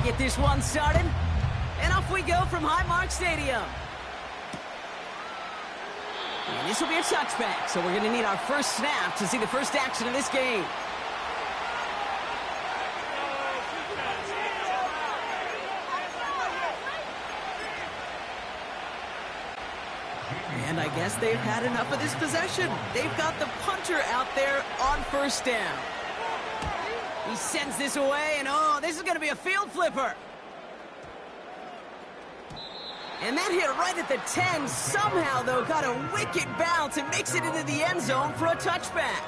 get this one started. And off we go from Highmark Stadium. And this will be a touchback, so we're going to need our first snap to see the first action of this game. And I guess they've had enough of this possession. They've got the punter out there on first down. He sends this away, and oh, this is going to be a field flipper. And that hit right at the 10. Somehow, though, got a wicked bounce and makes it into the end zone for a touchback.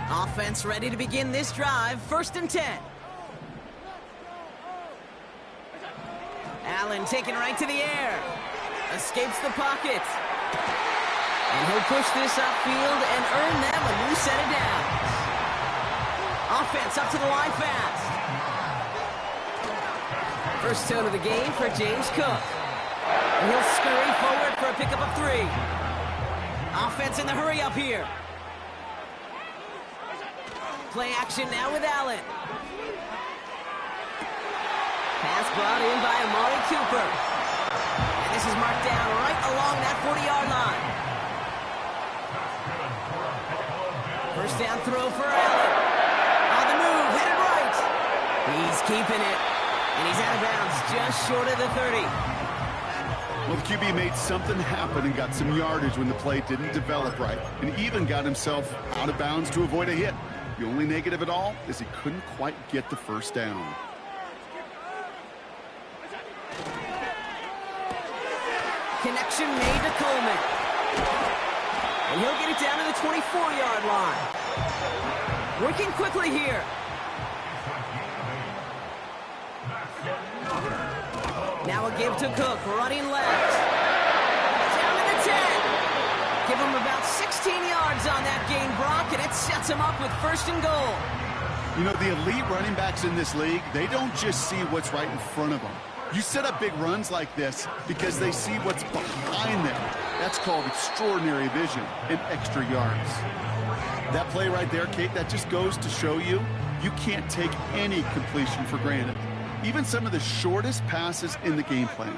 Offense ready to begin this drive. 1st and 10. Allen taken right to the air. Escapes the pocket. And he'll push this upfield and earn them a new set of downs. Offense up to the line fast. First tone of the game for James Cook. And he'll scurry forward for a pickup of 3. Offense in the hurry up here. Play action now with Allen. Pass brought in by Amari Cooper. And this is marked down right along that 40-yard line. First down throw for Allen. On the move, headed right. He's keeping it. And he's out of bounds just short of the 30. Well, the QB made something happen and got some yardage when the play didn't develop right. And even got himself out of bounds to avoid a hit. The only negative at all is he couldn't quite get the first down. Connection made to Coleman. And he'll get it down to the 24-yard line. Working quickly here. Now a give to Cook, running left. Down to the 10. Give him about 16 yards on that gain, Brock, and it sets him up with 1st and goal. You know, the elite running backs in this league, they don't just see what's right in front of them. You set up big runs like this because they see what's behind them. That's called extraordinary vision and extra yards. That play right there, Kate, that just goes to show you, you can't take any completion for granted. Even some of the shortest passes in the game plan.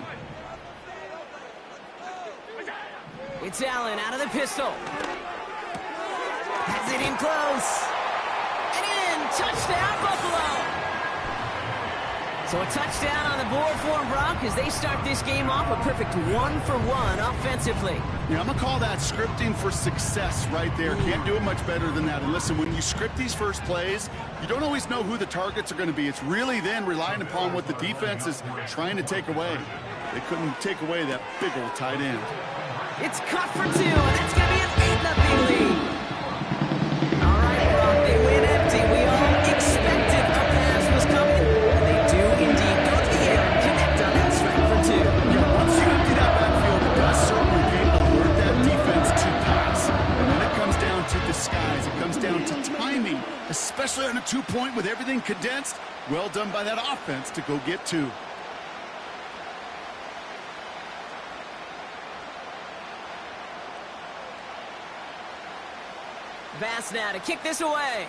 It's Allen out of the pistol. Has it in close. And in. Touchdown, Buffalo. So a touchdown on the board for them, Brock, as they start this game off a perfect 1-for-1 offensively. Yeah, I'm going to call that scripting for success right there. Can't do it much better than that. And listen, when you script these first plays, you don't always know who the targets are going to be. It's really then relying upon what the defense is trying to take away. They couldn't take away that big old tight end. It's caught for 2, and that's going to be an 8-0 lead. All right, Brock, they win empty. We all expected a pass was coming, and they do indeed go to the air and connect on that strike for 2. Yeah, once you empty that backfield, it does certainly alert that defense to pass. And then it comes down to disguise. It comes down to timing, especially on a 2-point with everything condensed. Well done by that offense to go get 2. Bass now to kick this away.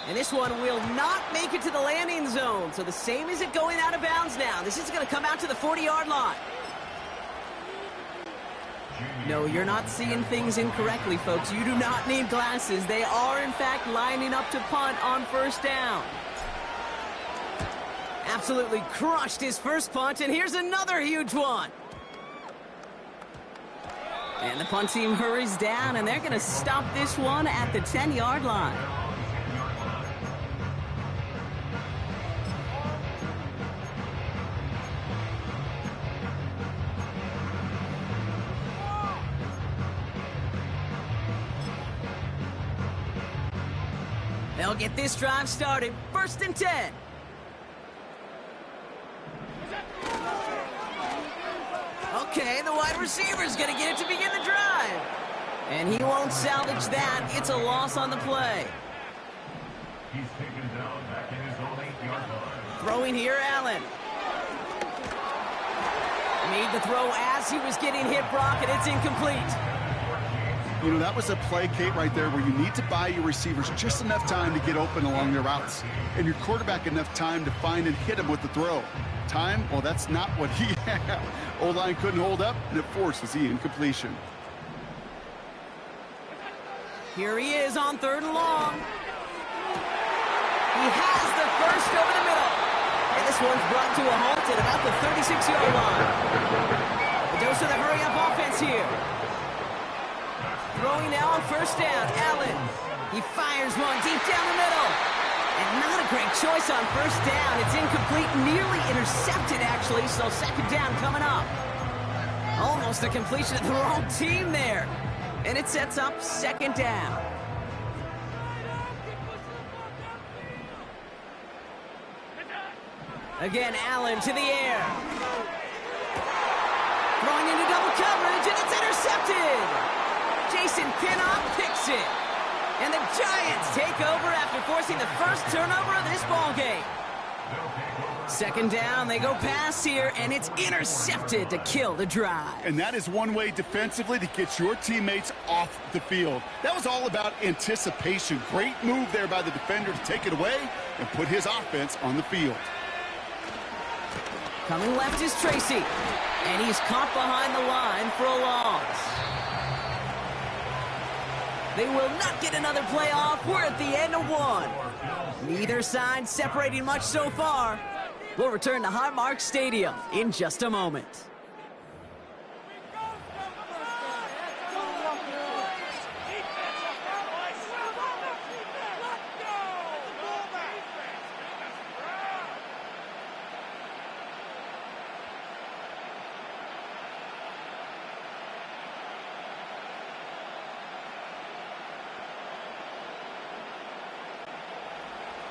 And this one will not make it to the landing zone. So the same as it going out of bounds now. This is going to come out to the 40-yard line. No, you're not seeing things incorrectly, folks. You do not need glasses. They are, in fact, lining up to punt on first down. Absolutely crushed his first punt, and here's another huge one. And the punt team hurries down, and they're going to stop this one at the 10-yard line. They'll get this drive started. 1st and 10. Okay, the wide receiver's going to get it to begin the drive. And he won't salvage that. It's a loss on the play. He's taken down back in Throwing here, Allen. Made the throw as he was getting hit, Brock, and it's incomplete. You know, that was a play, Kate, right there where you need to buy your receivers just enough time to get open along their routes, and your quarterback enough time to find and hit him with the throw. Time, well, that's not what he had. O-line couldn't hold up, and it forces the incompletion. Here he is on 3rd and long. He has the first over the middle. And this one's brought to a halt at about the 36-yard line. A dose of the hurry-up offense here. Throwing now on 1st down, Allen. He fires one deep down the middle. And not a great choice on 1st down. It's incomplete, nearly intercepted, actually, so 2nd down coming up. Almost a completion of the wrong team there. And it sets up 2nd down. Again, Allen to the air. Throwing into double coverage, and it's intercepted. Jason Pinnock picks it. And the Giants take over after forcing the first turnover of this ballgame. 2nd down, they go pass here, and it's intercepted to kill the drive. And that is one way defensively to get your teammates off the field. That was all about anticipation. Great move there by the defender to take it away and put his offense on the field. Coming left is Tracy, and he's caught behind the line for a loss. They will not get another play off. We're at the end of 1. Neither side separating much so far. We'll return to Highmark Stadium in just a moment.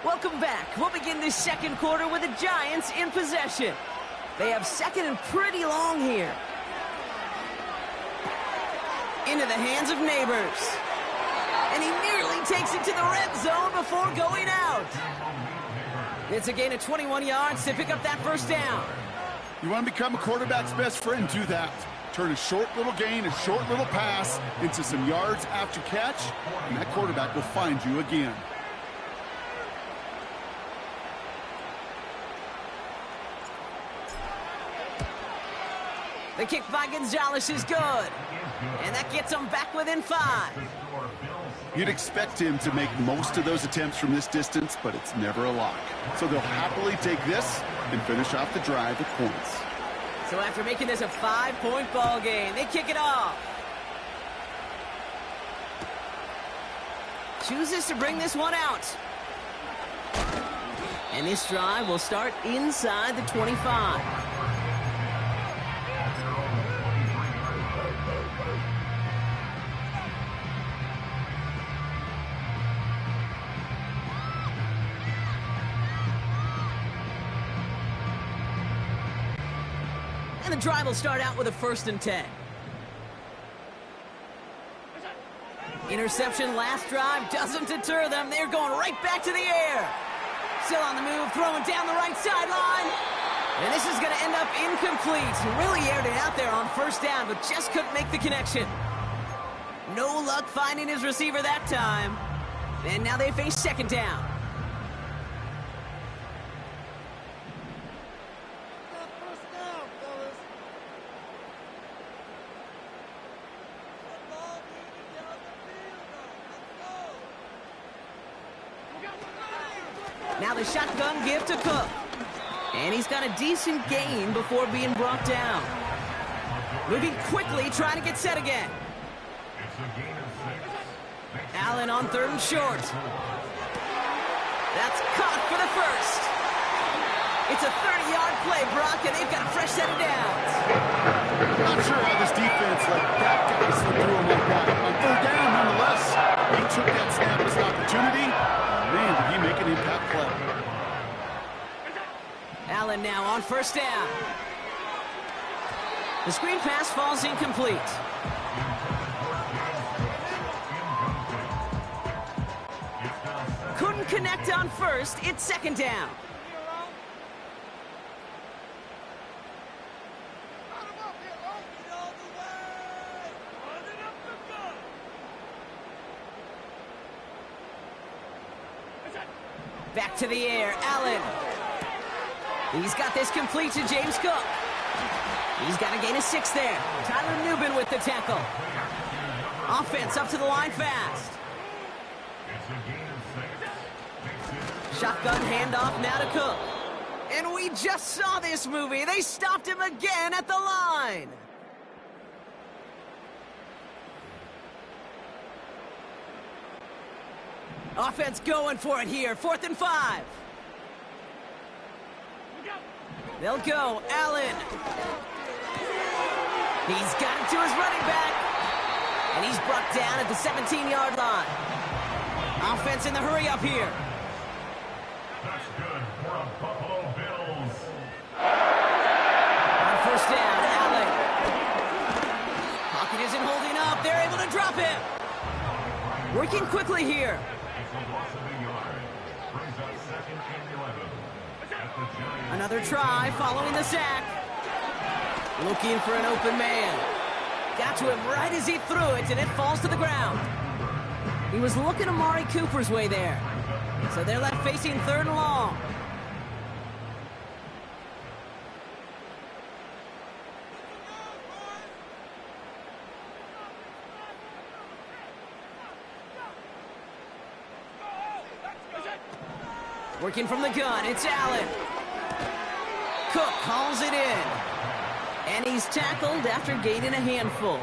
Welcome back. We'll begin this 2nd quarter with the Giants in possession. They have 2nd and pretty long here. Into the hands of Neighbors. And he nearly takes it to the red zone before going out. It's a gain of 21 yards to pick up that 1st down. You want to become a quarterback's best friend, do that. Turn a short little gain, a short little pass into some yards after catch, and that quarterback will find you again. The kick by Gonzalez is good. And that gets them back within 5. You'd expect him to make most of those attempts from this distance, but it's never a lock. So they'll happily take this and finish off the drive with points. So after making this a 5-point ball game, they kick it off. Chooses to bring this one out. And this drive will start inside the 25. And the drive will start out with a 1st and 10. Interception last drive doesn't deter them. They're going right back to the air. Still on the move, throwing down the right sideline. And this is going to end up incomplete. He really aired it out there on 1st down, but just couldn't make the connection. No luck finding his receiver that time. And now they face 2nd down. Now the shotgun give to Cook. And he's got a decent gain before being brought down. Moving quickly, trying to get set again. Allen on 3rd and short. That's caught for the 1st. It's a 30-yard play, Brock, and they've got a fresh set of downs. Not sure how this defense let that guy slip through him like that. On 3rd down, nonetheless, he took that snap as an opportunity. Man, did he make an impact play. Allen now on 1st down. The screen pass falls incomplete. Couldn't connect on 1st. It's 2nd down. Back to the air, Allen. He's got this complete to James Cook. He's got to gain a 6 there. Tyler Nubin with the tackle. Offense up to the line fast. Shotgun handoff now to Cook. And we just saw this movie. They stopped him again at the line. Offense going for it here. 4th and 5. They'll go. Allen. He's got it to his running back. And he's brought down at the 17-yard line. Offense in the hurry up here. That's good for the Buffalo Bills. On 1st down, Allen. Pocket isn't holding up. They're able to drop him. Working quickly here. It's a loss of a yard. Brings up 2nd and 11. At the Giants. Another try following the sack. Looking for an open man. Got to him right as he threw it, and it falls to the ground. He was looking Amari Cooper's way there. So they're left facing 3rd and long. Working from the gun, it's Allen. Cook hauls it in. And he's tackled after gaining a handful.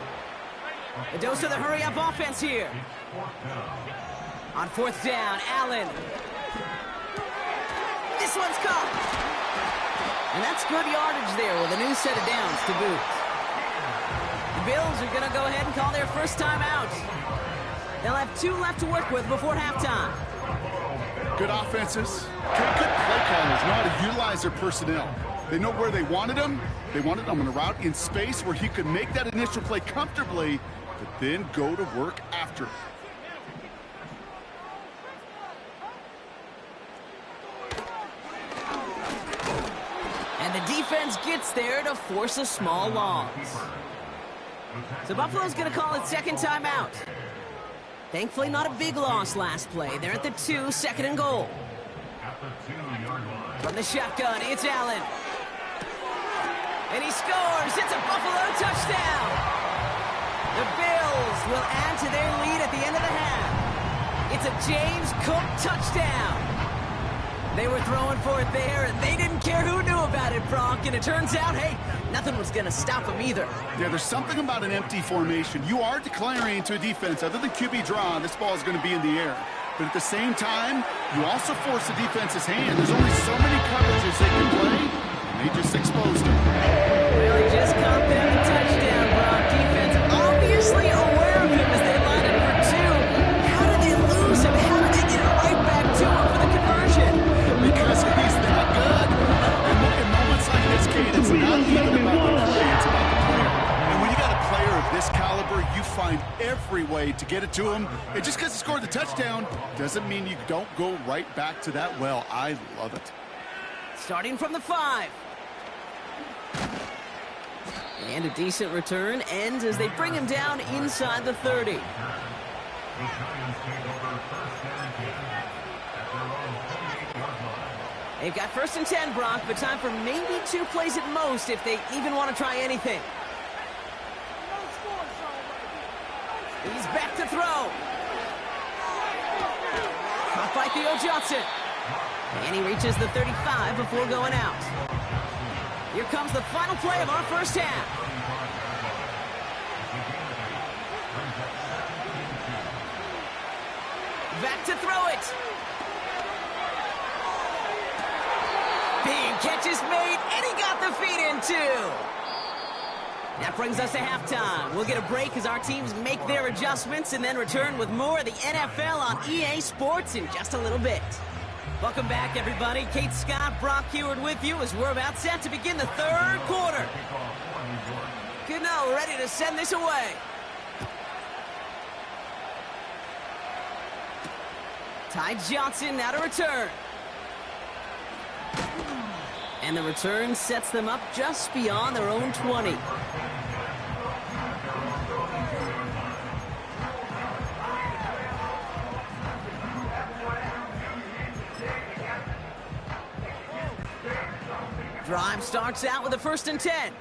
A dose of the hurry-up offense here. On 4th down, Allen. This one's caught. And that's good yardage there with a new set of downs to boot. The Bills are going to go ahead and call their first time out. They'll have 2 left to work with before halftime. Good offenses. Good play callers know how to utilize their personnel. They know where they wanted him. They wanted him on a route in space where he could make that initial play comfortably, but then go to work after. And the defense gets there to force a small loss. So Buffalo's going to call it 2nd timeout. Thankfully, not a big loss last play. They're at the 2, 2nd and goal. At the 2-yard line. From the shotgun, it's Allen. And he scores. It's a Buffalo touchdown. The Bills will add to their lead at the end of the half. It's a James Cook touchdown. They were throwing for it there, and they didn't care who knew about it, Brock. And it turns out, hey, nothing was going to stop them either. Yeah, there's something about an empty formation. You are declaring to a defense, other than QB draw, this ball is going to be in the air. But at the same time, you also force the defense's hand. There's only so many coverages they can play, and they just exposed them. Well, he just caught them a touchdown, Brock. Defense obviously aware of him as they line up for 2. How did they lose him? How did they get it right back to him for the conversion? Because he's that good. And look, in moments like this, Kate, it's not even about the play, it's about the player. And when you got a player of this caliber, you find every way to get it to him. And just because he scored the touchdown doesn't mean you don't go right back to that well. I love it. Starting from the 5. And a decent return ends as they bring him down inside the 30. The Giants take over 1st and 10 at their own 28-yard line. They've got 1st and 10, Brock, but time for maybe 2 plays at most if they even want to try anything. He's back to throw. Caught by Theo Johnson. And he reaches the 35 before going out. Here comes the final play of our first half. Back to throw it. Big catch is made, and he got the feet in too. That brings us to halftime. We'll get a break as our teams make their adjustments and then return with more of the NFL on EA Sports in just a little bit. Welcome back, everybody. Kate Scott, Brock Heward with you as we're about set to begin the 3rd quarter. Good now, we're ready to send this away. Ty Johnson now to return. And the return sets them up just beyond their own 20. Drive starts out with a 1st and 10.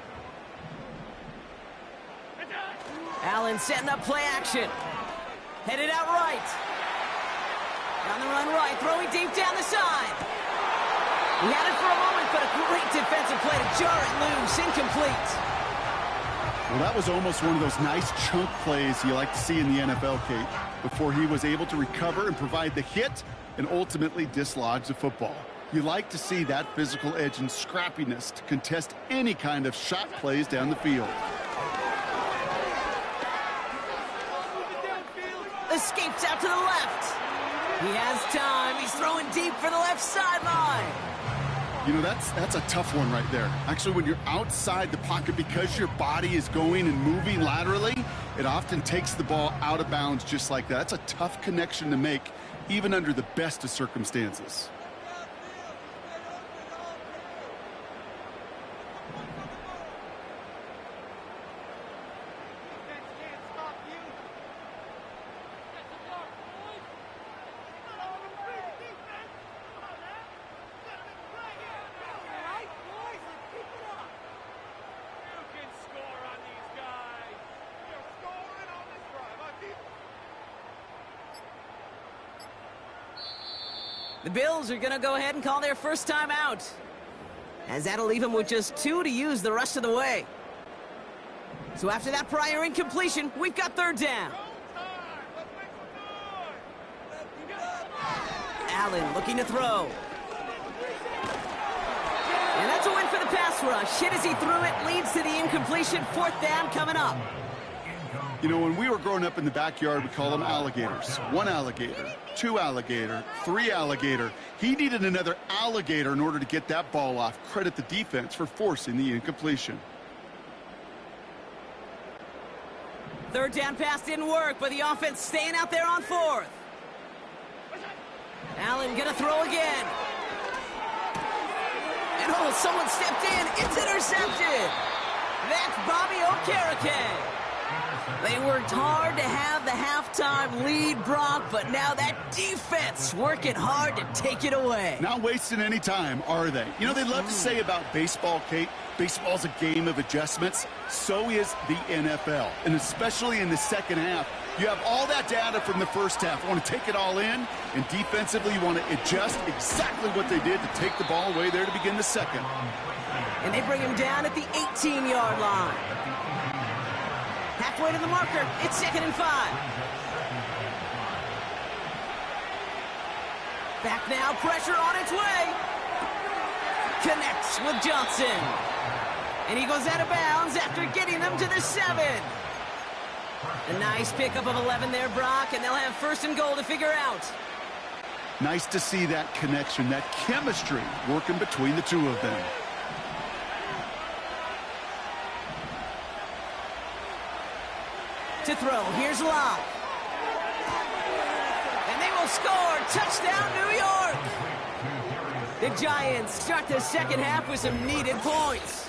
Allen setting up play action. Headed out right. On the run right, throwing deep down the side. He had it for a moment, but a great defensive play to jar it loose, incomplete. Well, that was almost one of those nice chunk plays you like to see in the NFL, Kate, before he was able to recover and provide the hit and ultimately dislodge the football. You like to see that physical edge and scrappiness to contest any kind of shot plays down the field. Escapes out to the left. He has time. He's throwing deep for the left sideline. You know, that's a tough one right there. Actually, when you're outside the pocket, because your body is going and moving laterally, it often takes the ball out of bounds just like that. That's a tough connection to make, even under the best of circumstances. The Bills are going to go ahead and call their first time out, as that'll leave them with just 2 to use the rest of the way. So after that prior incompletion, we've got 3rd down. Allen looking to throw. And that's a win for the pass rush. Hit as he threw it, leads to the incompletion. 4th down coming up. You know, when we were growing up in the backyard, we call them alligators. 1 alligator, 2 alligator, 3 alligator. He needed another alligator in order to get that ball off. Credit the defense for forcing the incompletion. 3rd down pass didn't work, but the offense staying out there on 4th. Allen gonna throw again. And oh, someone stepped in. It's intercepted. That's Bobby Okereke. They worked hard to have the halftime lead, Brock, but now that defense working hard to take it away. Not wasting any time, are they? You know, they love to say about baseball, Kate, baseball's a game of adjustments. So is the NFL, and especially in the second half. You have all that data from the first half. You want to take it all in, and defensively you want to adjust exactly what they did to take the ball away there to begin the second. And they bring him down at the 18-yard line. Halfway to the marker, it's 2nd and 5. Back now, pressure on its way. Connects with Johnson. And he goes out of bounds after getting them to the 7. A nice pickup of 11 there, Brock, and they'll have 1st and goal to figure out. Nice to see that connection, that chemistry working between the two of them. To throw, here's Locke. And they will score. Touchdown, New York. The Giants start the second half with some needed points.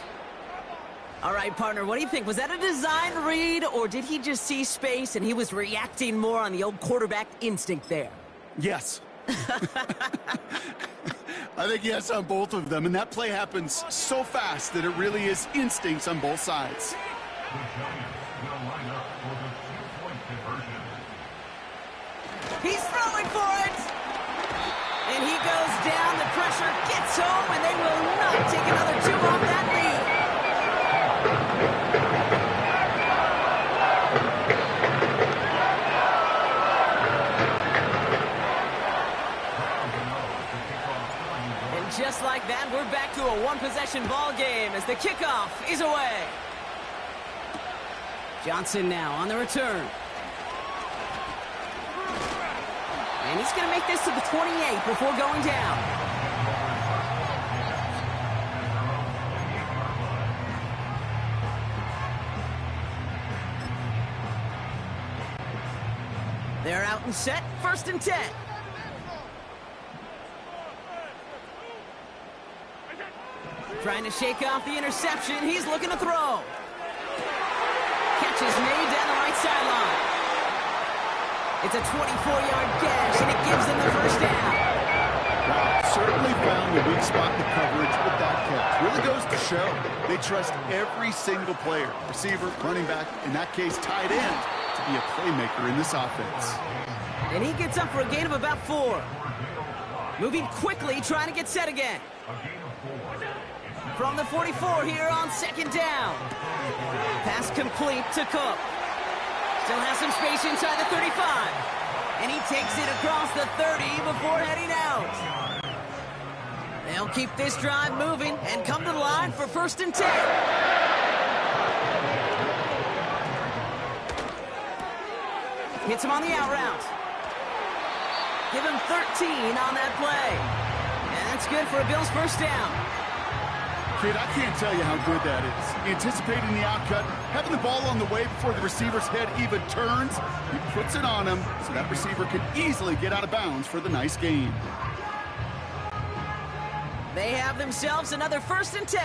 All right, partner, what do you think? Was that a design read, or did he just see space and he was reacting more on the old quarterback instinct there? Yes. I think yes on both of them, and that play happens so fast that it really is instincts on both sides. He's throwing for it. And he goes down. The pressure gets home, and they will not take another 2 off that lead. And just like that, we're back to a one-possession ball game as the kickoff is away. Johnson now on the return. And he's going to make this to the 28 before going down. They're out and set. 1st and 10. Trying to shake off the interception. He's looking to throw. Catch is made down the right sideline. It's a 24-yard catch, and it gives them the 1st down. Wow, certainly found the weak spot in the coverage with that catch. Really goes to show they trust every single player, receiver, running back, in that case tight end, to be a playmaker in this offense. And he gets up for a gain of about 4. Moving quickly, trying to get set again. From the 44 here on 2nd down. Pass complete to Cook. Still has some space inside the 35. And he takes it across the 30 before heading out. They'll keep this drive moving and come to the line for 1st and 10. Hits him on the out route. Give him 13 on that play. And that's good for a Bills 1st down. Kid, I can't tell you how good that is. Anticipating the outcut, having the ball on the way before the receiver's head even turns, he puts it on him so that receiver can easily get out of bounds for the nice gain. They have themselves another 1st and 10.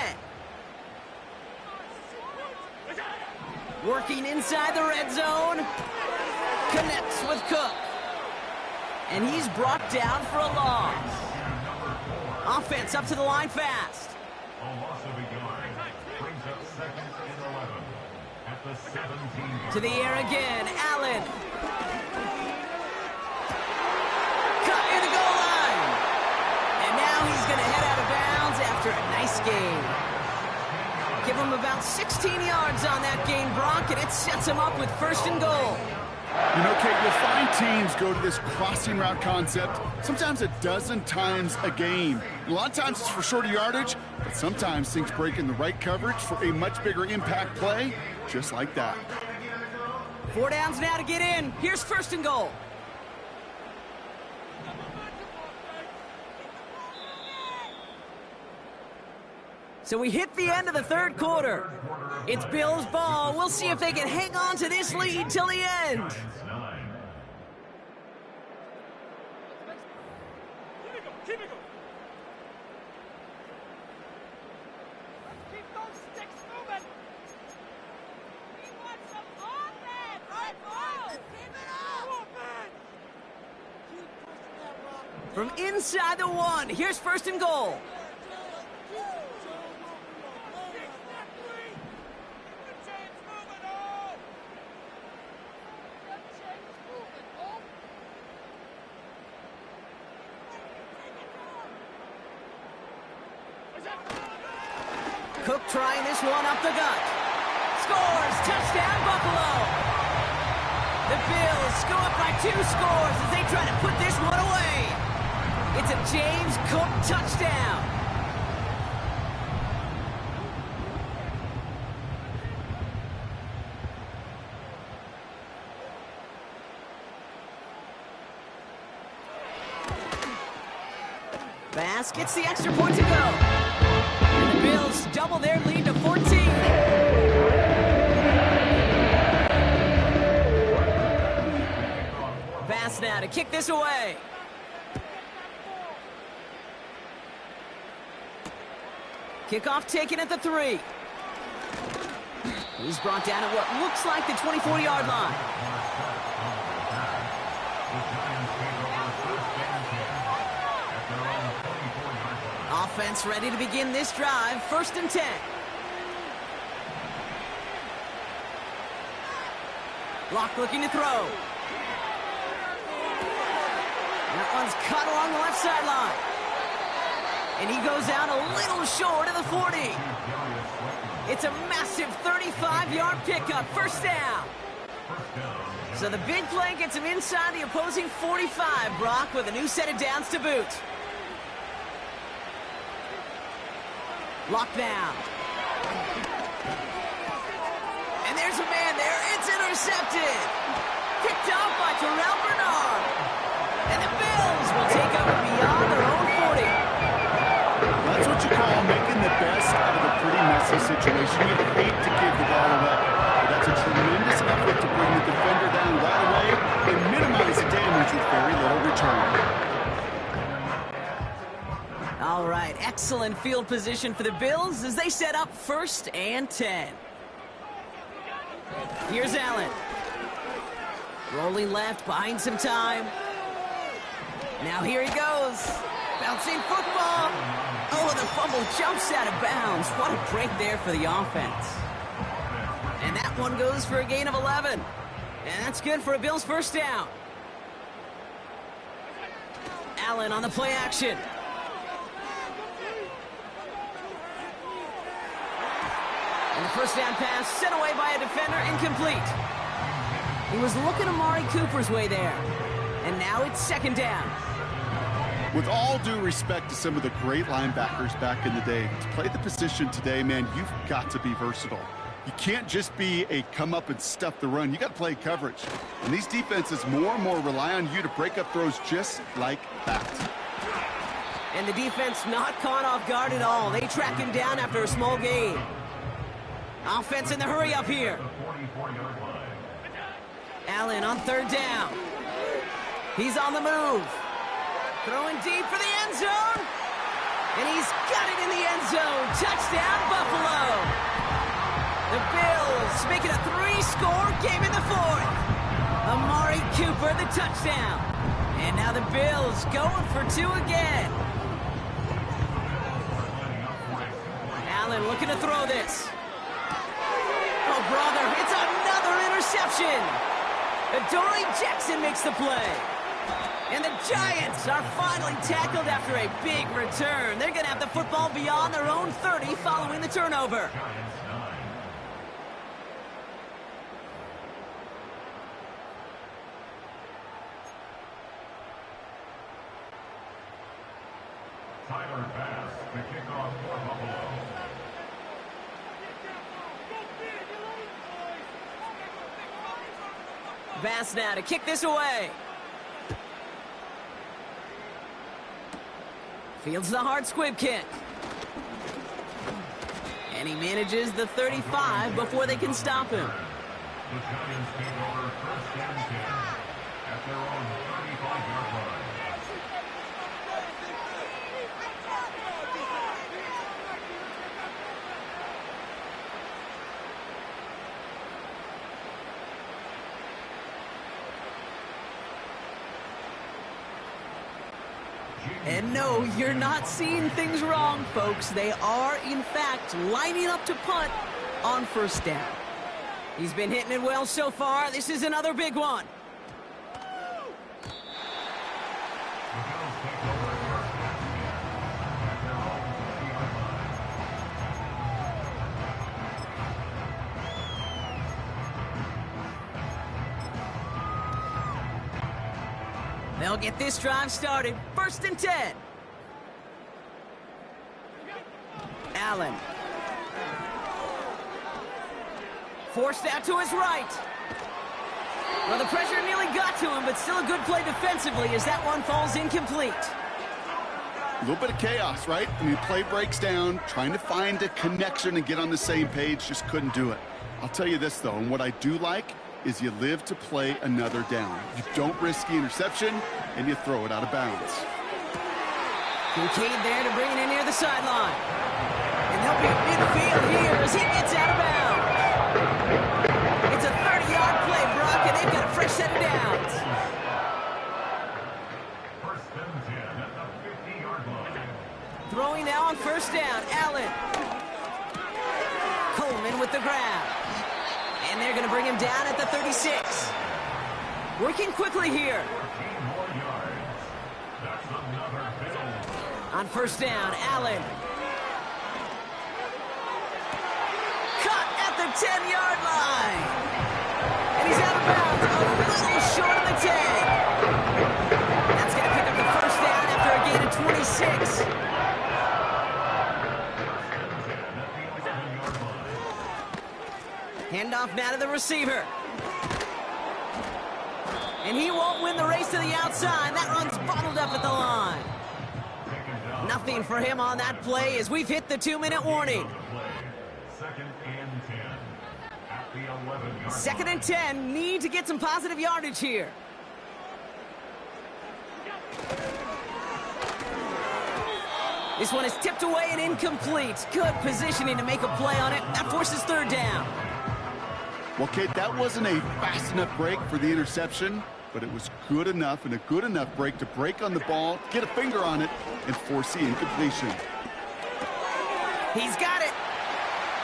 Working inside the red zone. Connects with Cook. And he's brought down for a loss. Offense up to the line fast. A loss of a yard brings up 2nd and 11 at the 17. To the air again, Allen. Cut near the goal line. And now he's going to head out of bounds after a nice gain. Give him about 16 yards on that gain, Brock, and it sets him up with 1st and goal. You know, Kate, you'll find teams go to this crossing route concept sometimes a dozen times a game. A lot of times it's for shorter yardage, but sometimes things break in the right coverage for a much bigger impact play, just like that. 4 downs now to get in. Here's 1st and goal. So we hit the end of the 3rd quarter. It's Bills ball. We'll see if they can hang on to this lead till the end. Keep it going. Keep those sticks moving. We want some offense. Right, boys. Keep it up. Keep pushing that rock. From inside the 1, here's 1st and goal. Cook trying this one up the gut. Scores! Touchdown, Buffalo! The Bills go up by 2 scores as they try to put this one away. It's a James Cook touchdown. Bass gets the extra point to go. And the Bills double their lead to 14. Bass now to kick this away. Kickoff taken at the 3. He's brought down at what looks like the 24-yard line. Offense ready to begin this drive. 1st and 10. Locke looking to throw. That one's cut along the left sideline. And he goes out a little short of the 40. It's a massive 35-yard pickup. 1st down. So the big play gets him inside the opposing 45, Brock, with a new set of downs to boot. Locked down. And there's a man there. It's intercepted. Picked off by Terrell Bernard. And the Bills will take over beyond their own 40. That's what you call making the best out of a pretty messy situation. You hate to give the ball away. But that's a tremendous effort to bring the defender down right away and minimize the damage with very little return. All right, excellent field position for the Bills as they set up 1st and 10. Here's Allen. Rolling left, buying some time. Now here he goes. Bouncing football. Oh, the fumble jumps out of bounds. What a break there for the offense. And that one goes for a gain of 11. And that's good for a Bills first down. Allen on the play action. And the first down pass sent away by a defender, incomplete. He was looking Amari Cooper's way there. And now it's second down. With all due respect to some of the great linebackers back in the day, to play the position today, man, you've got to be versatile. You can't just be a come up and stuff the run. You got to play coverage. And these defenses more and more rely on you to break up throws just like that. And the defense not caught off guard at all. They track him down after a small gain. Offense in the hurry up here. Allen on third down. He's on the move. Throwing deep for the end zone. And he's got it in the end zone. Touchdown, Buffalo. The Bills make it a 3-score game in the fourth. Amari Cooper, the touchdown. And now the Bills going for 2 again. Allen looking to throw this. Oh, brother, it's another interception. Adoree Jackson makes the play. And the Giants are finally tackled after a big return. They're going to have the football beyond their own 30 following the turnover. Tyler Bass, the kickoff for Buffalo. Bass now to kick this away. Fields the hard squib kick. And he manages the 35 before they can stop him. The Giants take over first and 10 at their own 35-yard line. And no, you're not seeing things wrong, folks. They are, in fact, lining up to punt on first down. He's been hitting it well so far. This is another big one. They'll get this drive started. First and 10. Allen. Forced out to his right. Well, the pressure nearly got to him, but still a good play defensively as that one falls incomplete. A little bit of chaos, right? I mean, play breaks down, trying to find a connection and get on the same page, just couldn't do it. I'll tell you this, though, and what I do like is you live to play another down. You don't risk the interception, and you throw it out of bounds. Kincaid there to bring it in near the sideline. And they'll be midfield here as he gets out of bounds. It's a 30-yard play, Brock, and they've got a fresh set of downs. First and 10 at the 50-yard line. Throwing now on first down, Allen. Coleman with the grab. And they're going to bring him down at the 36. Working quickly here. 14 more yards. That's another Bills. On first down, Allen. Cut at the 10-yard line. And he's out of bounds, a little short of the 10. That's going to pick up the first down after a gain of 26. Handoff now to the receiver. And he won't win the race to the outside. That run's bottled up at the line. Nothing for him on that play as we've hit the 2-minute warning. Second and 10 at the 11-yard line. Second and 10, need to get some positive yardage here. This one is tipped away and incomplete. Good positioning to make a play on it. That forces third down. Well, kid, that wasn't a fast enough break for the interception. but it was good enough and a good enough break to break on the ball, get a finger on it, and force the incompletion. He's got it.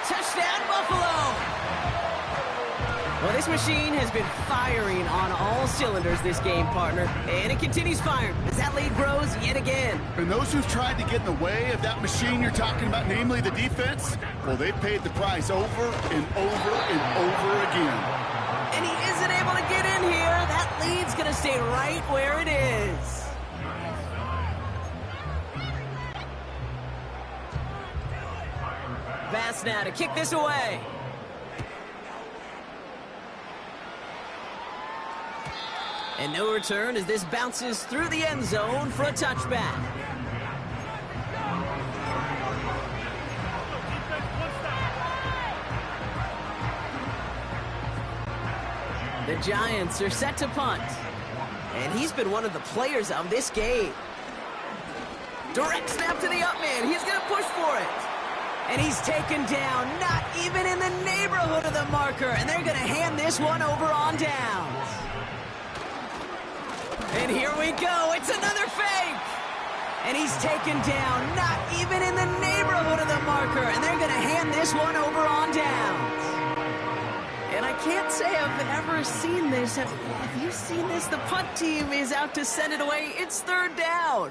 Touchdown, Buffalo. Well, this machine has been firing on all cylinders this game, partner. And it continues firing as that lead grows yet again. And those who've tried to get in the way of that machine you're talking about, namely the defense, well, they've paid the price over and over and over again. And he isn't able to get in here. That lead's going to stay right where it is. Bass now to kick this away. And no return as this bounces through the end zone for a touchback. The Giants are set to punt. And he's been one of the players of this game. Direct snap to the up man. He's going to push for it. And he's taken down, not even in the neighborhood of the marker. And they're going to hand this one over on downs. And here we go. It's another fake. And he's taken down, not even in the neighborhood of the marker. And they're going to hand this one over on downs. And I can't say I've ever seen this. Have you seen this? The punt team is out to send it away. It's third down.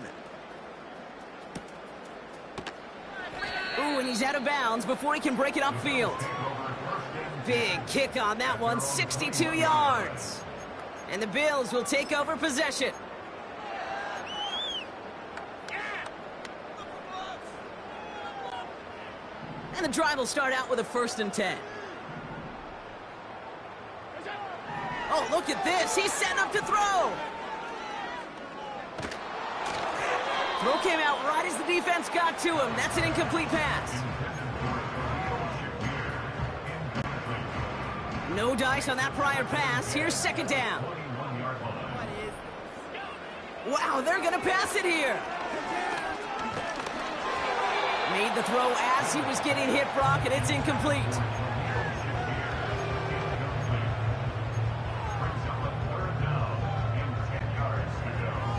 Ooh, and he's out of bounds before he can break it upfield. Big kick on that one, 62 yards. And the Bills will take over possession. And the drive will start out with a 1st and 10. Oh, look at this. He's setting up to throw. Throw came out right as the defense got to him. That's an incomplete pass. No dice on that prior pass. Here's 2nd down. Wow, they're going to pass it here. Made the throw as he was getting hit, Brock, and it's incomplete.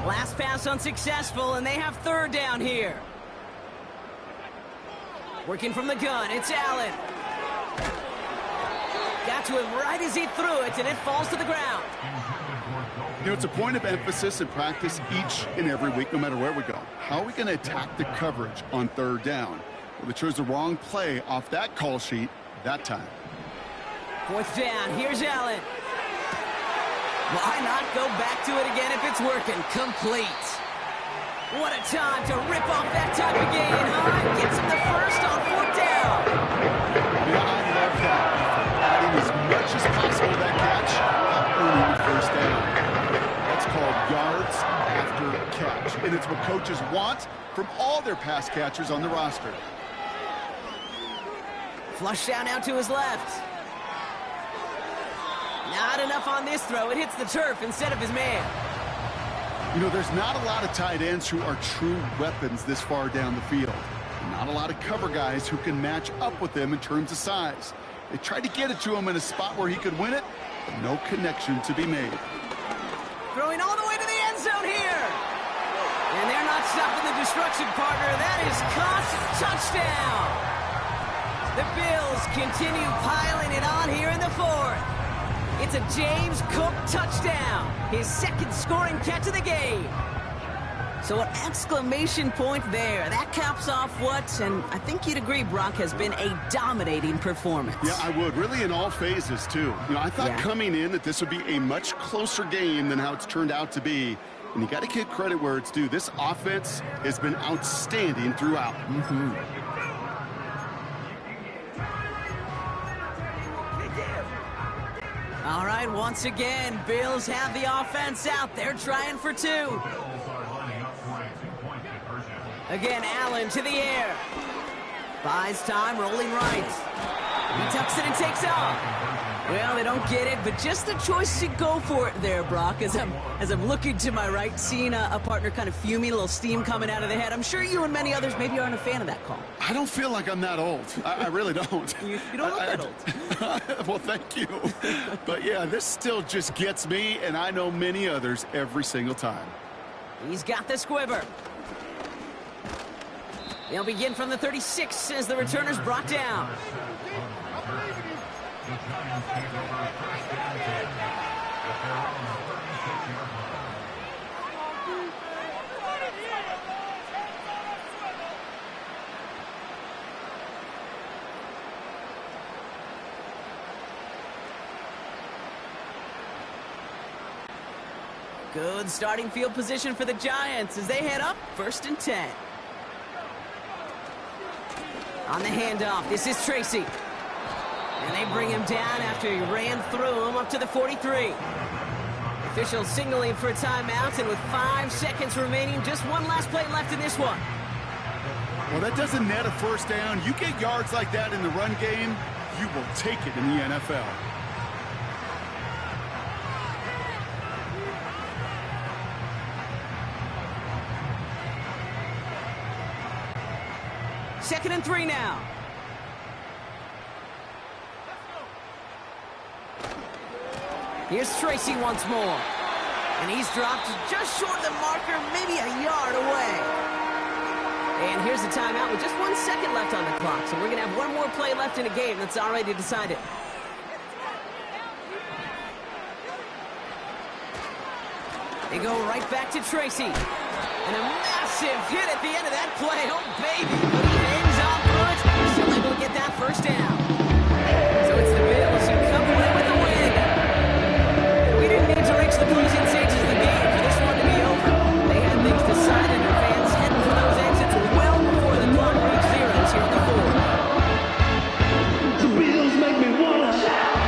Last pass unsuccessful, and they have 3rd down here. Working from the gun, it's Allen. Got to him right as he threw it, and it falls to the ground. You know, it's a point of emphasis in practice each and every week, no matter where we go. How are we going to attack the coverage on 3rd down? Well, they chose the wrong play off that call sheet that time. 4th down, here's Allen. Why not go back to it again if it's working? Complete. What a time to rip off that type of gain, huh? Gets him the 1st on 4th down. Yeah, I love that. Adding as much as possible to that catch, earning the 1st down. That's called yards after catch. And it's what coaches want from all their pass catchers on the roster. Flush down out to his left. Not enough on this throw. It hits the turf instead of his man. You know, there's not a lot of tight ends who are true weapons this far down the field. Not a lot of cover guys who can match up with them in terms of size. They tried to get it to him in a spot where he could win it, but no connection to be made. Throwing all the way to the end zone here. And they're not stopping the destruction, partner. That is caught. Touchdown. The Bills continue piling it on here in the 4th. It's a James Cook touchdown, his 2nd scoring catch of the game. So an exclamation point there. That caps off what, and I think you'd agree, Brock, has been a dominating performance. Yeah, I would. Really in all phases, too. You know, I thought coming in that this would be a much closer game than how it's turned out to be. And you got to give credit where it's due. This offense has been outstanding throughout. All right, once again, Bills have the offense out. They're trying for 2. Again, Allen to the air. Buys time, rolling right. He tucks it and takes off. Well, they don't get it, but just the choice to go for it there, Brock. As I'm looking to my right, seeing a partner kind of fuming, a little steam coming out of the head. I'm sure you and many others maybe aren't a fan of that call. I don't feel like I'm that old. I really don't. You don't look that old. Well, thank you. But yeah, this still just gets me, and I know many others every single time. He's got the squibber. They'll begin from the 36 as the returner's brought down. The Giants take over first and 10 at their own 36-yard line. Good starting field position for the Giants as they head up 1st and 10. On the handoff, this is Tracy. And they bring him down after he ran through him up to the 43. Officials signaling for a timeout, and with 5 seconds remaining, just one last play left in this one. Well, that doesn't net a first down. You get yards like that in the run game, you will take it in the NFL. Second and 3 now. Here's Tracy once more. And he's dropped just short of the marker, maybe a yard away. And here's the timeout with just 1 second left on the clock. So we're going to have one more play left in a game that's already decided. They go right back to Tracy. And a massive hit at the end of that play. Oh, baby. But he hangs on through it. Still able to get that first down. So it's the Bills who come away with the win. And we didn't need to reach the closing stages of the game for this one to be over. They had things decided, and fans heading for those exits well before the clock reached zeros here in the fourth. The Bills make me wanna shout.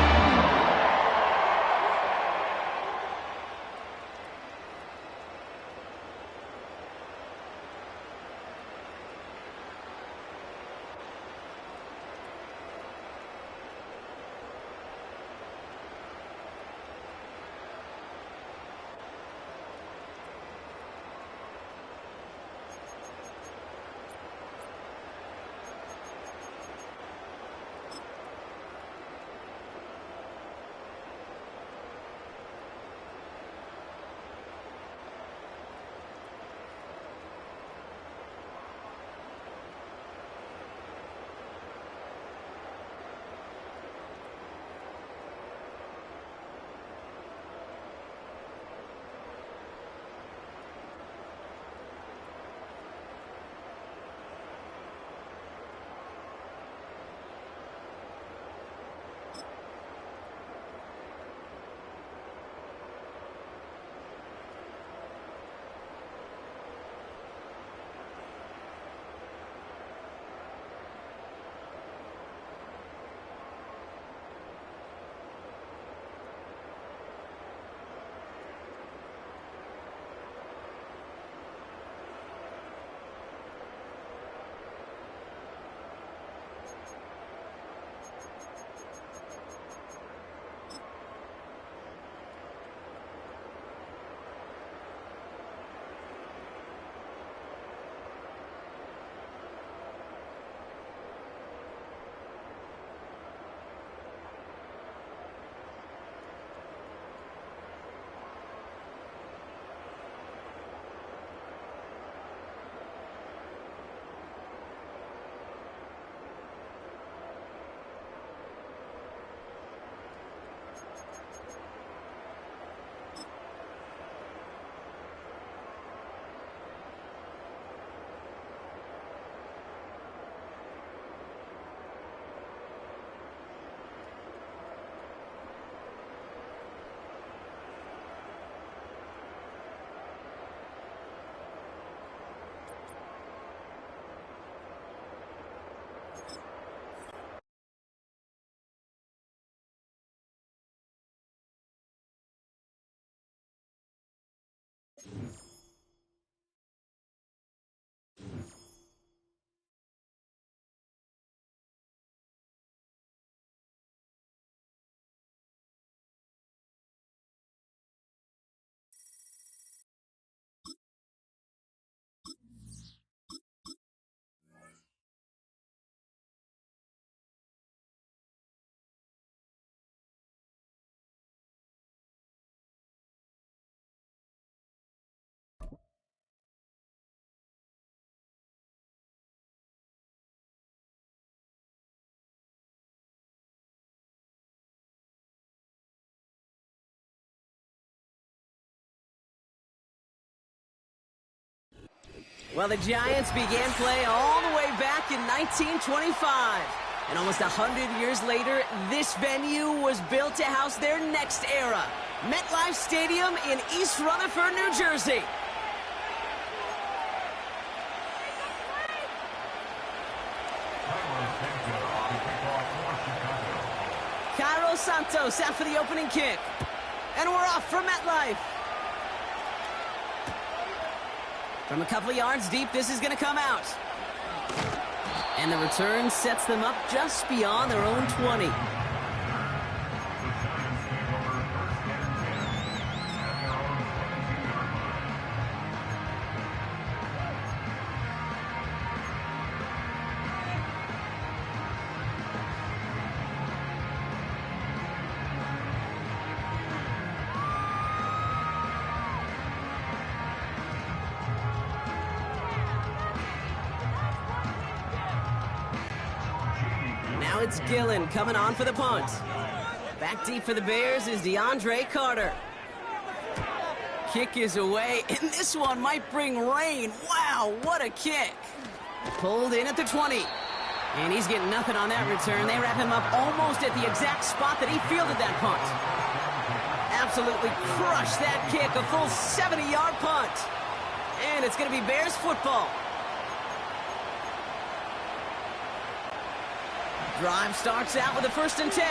Well, the Giants began play all the way back in 1925. And almost 100 years later, this venue was built to house their next era. MetLife Stadium in East Rutherford, New Jersey. Cairo Santos out for the opening kick. And we're off for MetLife. From a couple of yards deep, this is going to come out. And the return sets them up just beyond their own 20. Now it's Gillen coming on for the punt. Back deep for the Bears is DeAndre Carter. Kick is away, and this one might bring rain. Wow, what a kick. Pulled in at the 20. And he's getting nothing on that return. They wrap him up almost at the exact spot that he fielded that punt. Absolutely crushed that kick, a full 70-yard punt. And it's going to be Bears football. Drive starts out with a 1st and 10.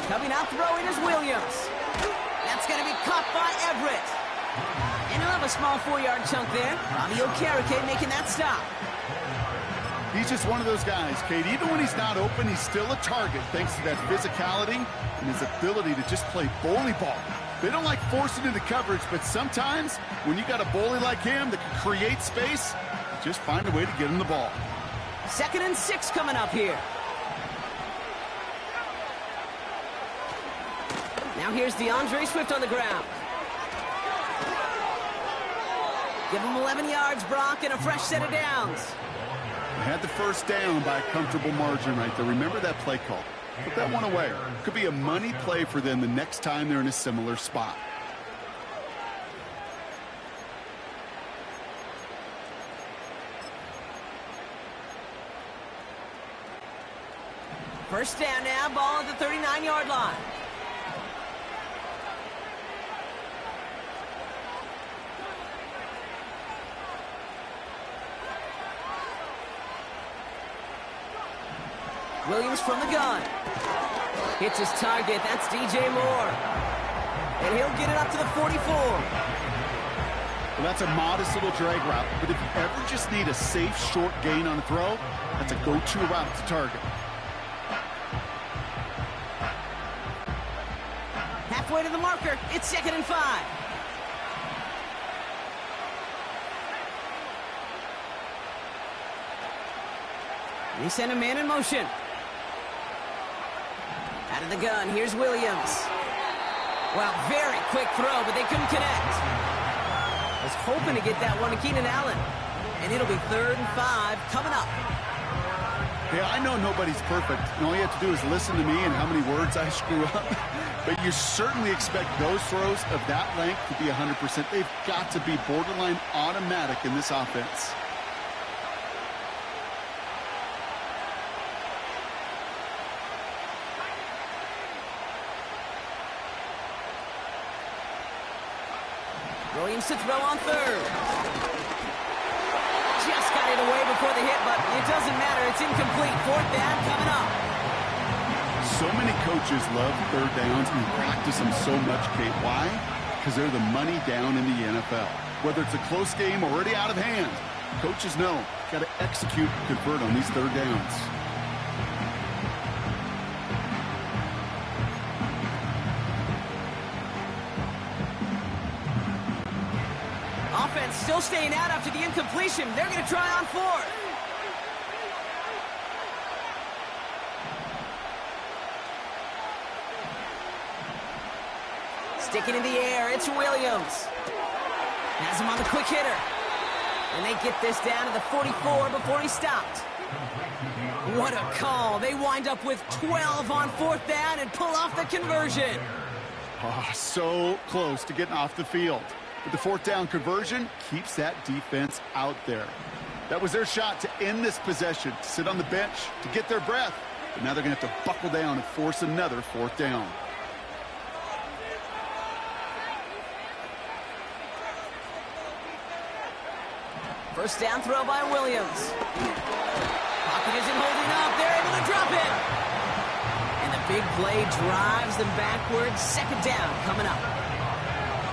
Coming out throwing is Williams. That's going to be caught by Everett. And he'll have a small 4-yard chunk there. Bobby Okereke making that stop. He's just one of those guys, Kate. Even when he's not open, he's still a target thanks to that physicality and his ability to just play bully ball. They don't like forcing into coverage, but sometimes when you got a bully like him that can create space, just find a way to get him the ball. 2nd and 6 coming up here. Now here's DeAndre Swift on the ground. Give him 11 yards, Brock, and a fresh set of downs. They had the 1st down by a comfortable margin right there. Remember that play call. Put that one away. Could be a money play for them the next time they're in a similar spot. First down now, ball at the 39-yard line. Williams from the gun. Hits his target. That's DJ Moore. And he'll get it up to the 44. Well, that's a modest little drag route. But if you ever just need a safe, short gain on a throw, that's a go-to route to target. Halfway to the marker. It's 2nd and 5. They send a man in motion. Out of the gun, here's Williams. Well, very quick throw, but they couldn't connect. Was hoping to get that one to Keenan Allen. And it'll be 3rd and 5 coming up. Yeah, I know nobody's perfect, and all you have to do is listen to me and how many words I screw up. But you certainly expect those throws of that length to be 100%. They've got to be borderline automatic in this offense. Williams to throw on 3rd. Just got it away before the hit, but it doesn't matter. It's incomplete. 4th down coming up. So many coaches love 3rd downs and practice them so much, Kate. Why? Because they're the money down in the NFL. Whether it's a close game already out of hand, coaches know got to execute and convert on these 3rd downs. Offense still staying out after the incompletion. They're going to try on 4th. Sticking in the air, it's Williams. Has him on the quick hitter. And they get this down to the 44 before he stopped. What a call. They wind up with 12 on 4th down and pull off the conversion. Oh, so close to getting off the field. But the 4th down conversion keeps that defense out there. That was their shot to end this possession, to sit on the bench, to get their breath. But now they're going to have to buckle down and force another 4th down. First down throw by Williams. Pocket isn't holding up. They're able to drop it. And the big play drives them backwards. 2nd down coming up.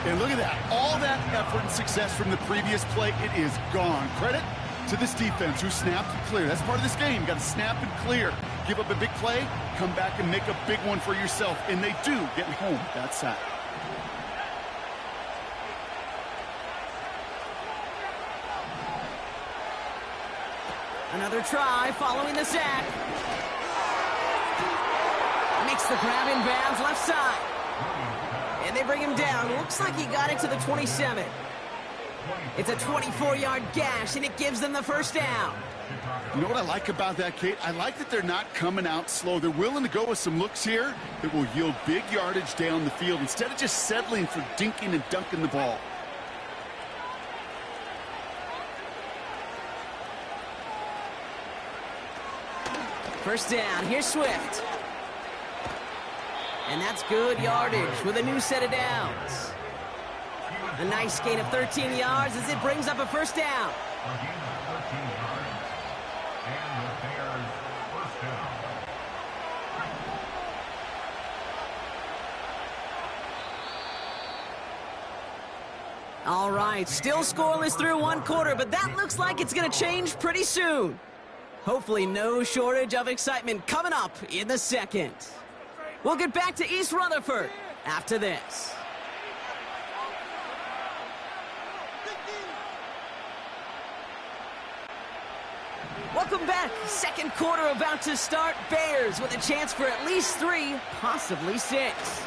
And look at that. All that effort and success from the previous play, it is gone. Credit to this defense who snapped and cleared. That's part of this game. You got to snap and clear. Give up a big play, come back and make a big one for yourself. And they do, getting home that sack. Another try following the sack. Makes the grab in bounds left side. And they bring him down. Looks like he got it to the 27. It's a 24-yard gash, and it gives them the 1st down. You know what I like about that, Kate? I like that they're not coming out slow. They're willing to go with some looks here that will yield big yardage down the field instead of just settling for dinking and dunking the ball. First down, here's Swift. And that's good yardage with a new set of downs. A nice gain of 13 yards as it brings up a 1st down. Again, 13 yards. And the Bears' 1st down. All right, still scoreless through 1 quarter, but that looks like it's going to change pretty soon. Hopefully no shortage of excitement coming up in the 2nd. We'll get back to East Rutherford after this. Welcome back. 2nd quarter about to start. Bears with a chance for at least 3, possibly 6.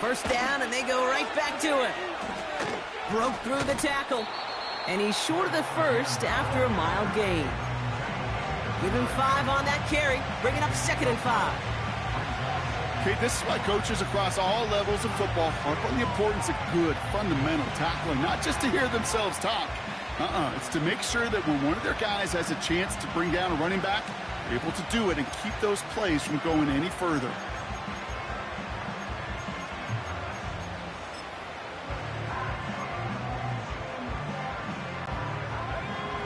First down, and they go right back to it. Broke through the tackle, and he's short of the 1st after a mild gain. Give him 5 on that carry, bringing up 2nd and 5. Okay, this is why coaches across all levels of football harp on the importance of good, fundamental tackling, not just to hear themselves talk. It's to make sure that when one of their guys has a chance to bring down a running back, they're able to do it and keep those plays from going any further.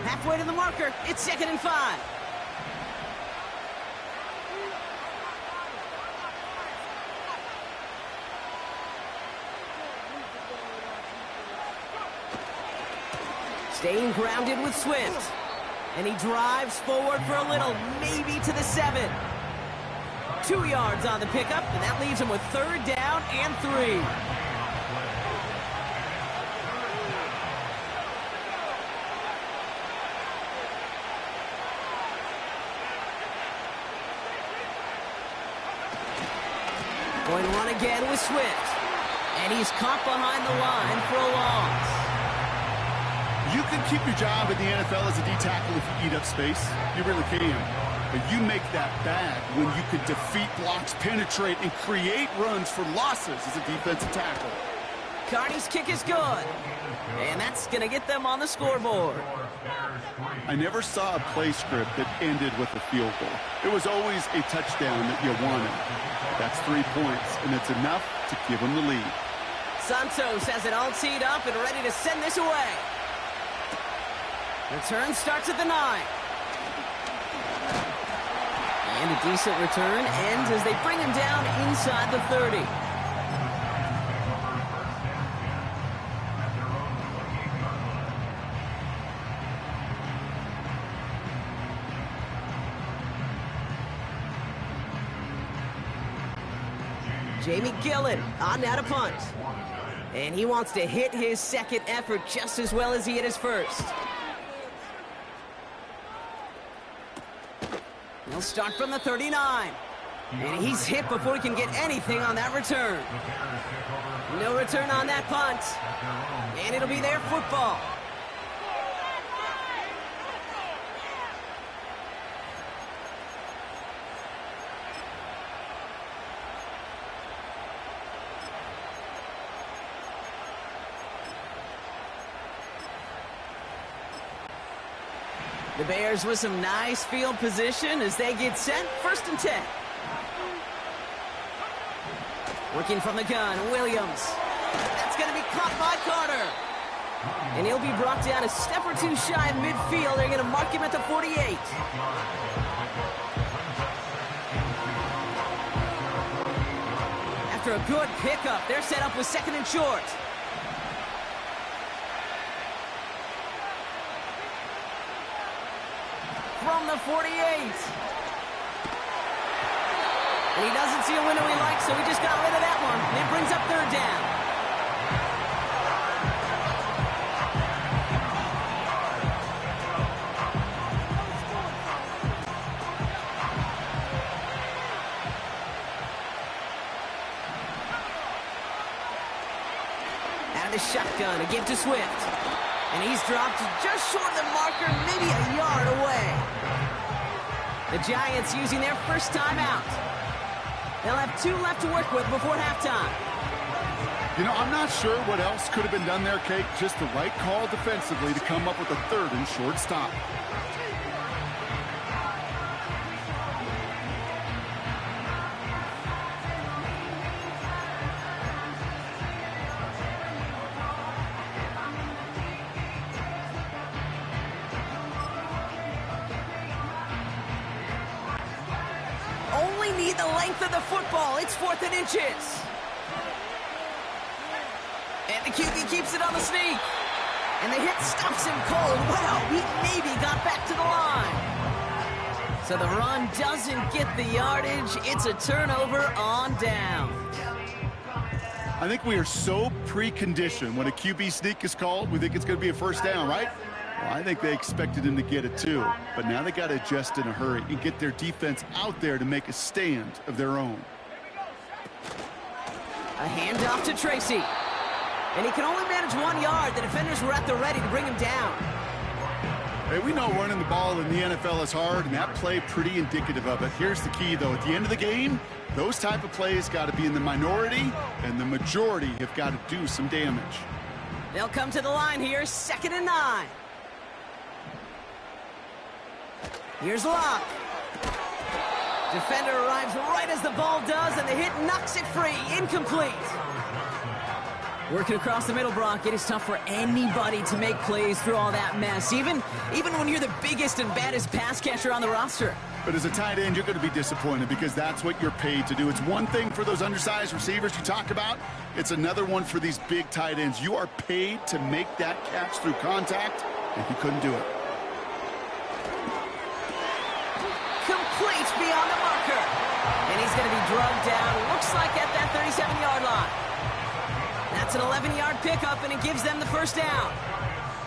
Halfway to the marker, it's 2nd and 5. Staying grounded with Swift. And he drives forward for a little, maybe to the 7. 2 yards on the pickup, and that leaves him with 3rd down and 3. Going to run again with Swift. And he's caught behind the line for a loss. You can keep your job in the NFL as a D-tackle if you eat up space. You really can. But you make that bad when you can defeat blocks, penetrate, and create runs for losses as a defensive tackle. Carney's kick is good. And that's going to get them on the scoreboard. I never saw a play script that ended with a field goal. It was always a touchdown that you wanted. That's 3 points, and it's enough to give them the lead. Santos has it all teed up and ready to send this away. Return starts at the 9. And a decent return ends as they bring him down inside the 30. Jamie Gillen on now to punt. And he wants to hit his 2nd effort just as well as he hit his 1st. He'll start from the 39. And he's hit before he can get anything on that return. No return on that punt. And it'll be their football. The Bears with some nice field position as they get set. 1st and 10. Working from the gun, Williams. That's going to be caught by Carter. And he'll be brought down a step or two shy of midfield. They're going to mark him at the 48. After a good pickup, they're set up with 2nd and short. From the 48. And he doesn't see a window he likes, so he just got rid of that one. And it brings up 3rd down. Out of the shotgun, a give to Swift. And he's dropped just short of the marker, maybe a yard away. The Giants using their first timeout. They'll have 2 left to work with before halftime. You know, I'm not sure what else could have been done there, Kate. Just the right call defensively to come up with a 3rd and short stop. Only need the length of the football. It's 4th and inches. And the QB keeps it on the sneak. And the hit stops him cold. Well, he maybe got back to the line. So the run doesn't get the yardage. It's a turnover on down. I think we are so preconditioned when a QB sneak is called, we think it's going to be a 1st down, right? Well, I think they expected him to get it too. But now they got to adjust in a hurry and get their defense out there to make a stand of their own. A handoff to Tracy. And he can only manage 1 yard. The defenders were at the ready to bring him down. Hey, we know running the ball in the NFL is hard, and that play pretty indicative of it. Here's the key, though. At the end of the game, those type of plays got to be in the minority, and the majority have got to do some damage. They'll come to the line here, 2nd and 9. Here's Locke. Defender arrives right as the ball does, and the hit knocks it free. Incomplete. Working across the middle, Brock. It is tough for anybody to make plays through all that mess, even when you're the biggest and baddest pass catcher on the roster. But as a tight end, you're going to be disappointed because that's what you're paid to do. It's one thing for those undersized receivers you talk about. It's another one for these big tight ends. You are paid to make that catch through contact, and he couldn't do it. Complete beyond the marker. And he's going to be drugged down, looks like at that 37-yard line. That's an 11-yard pickup, and it gives them the 1st down.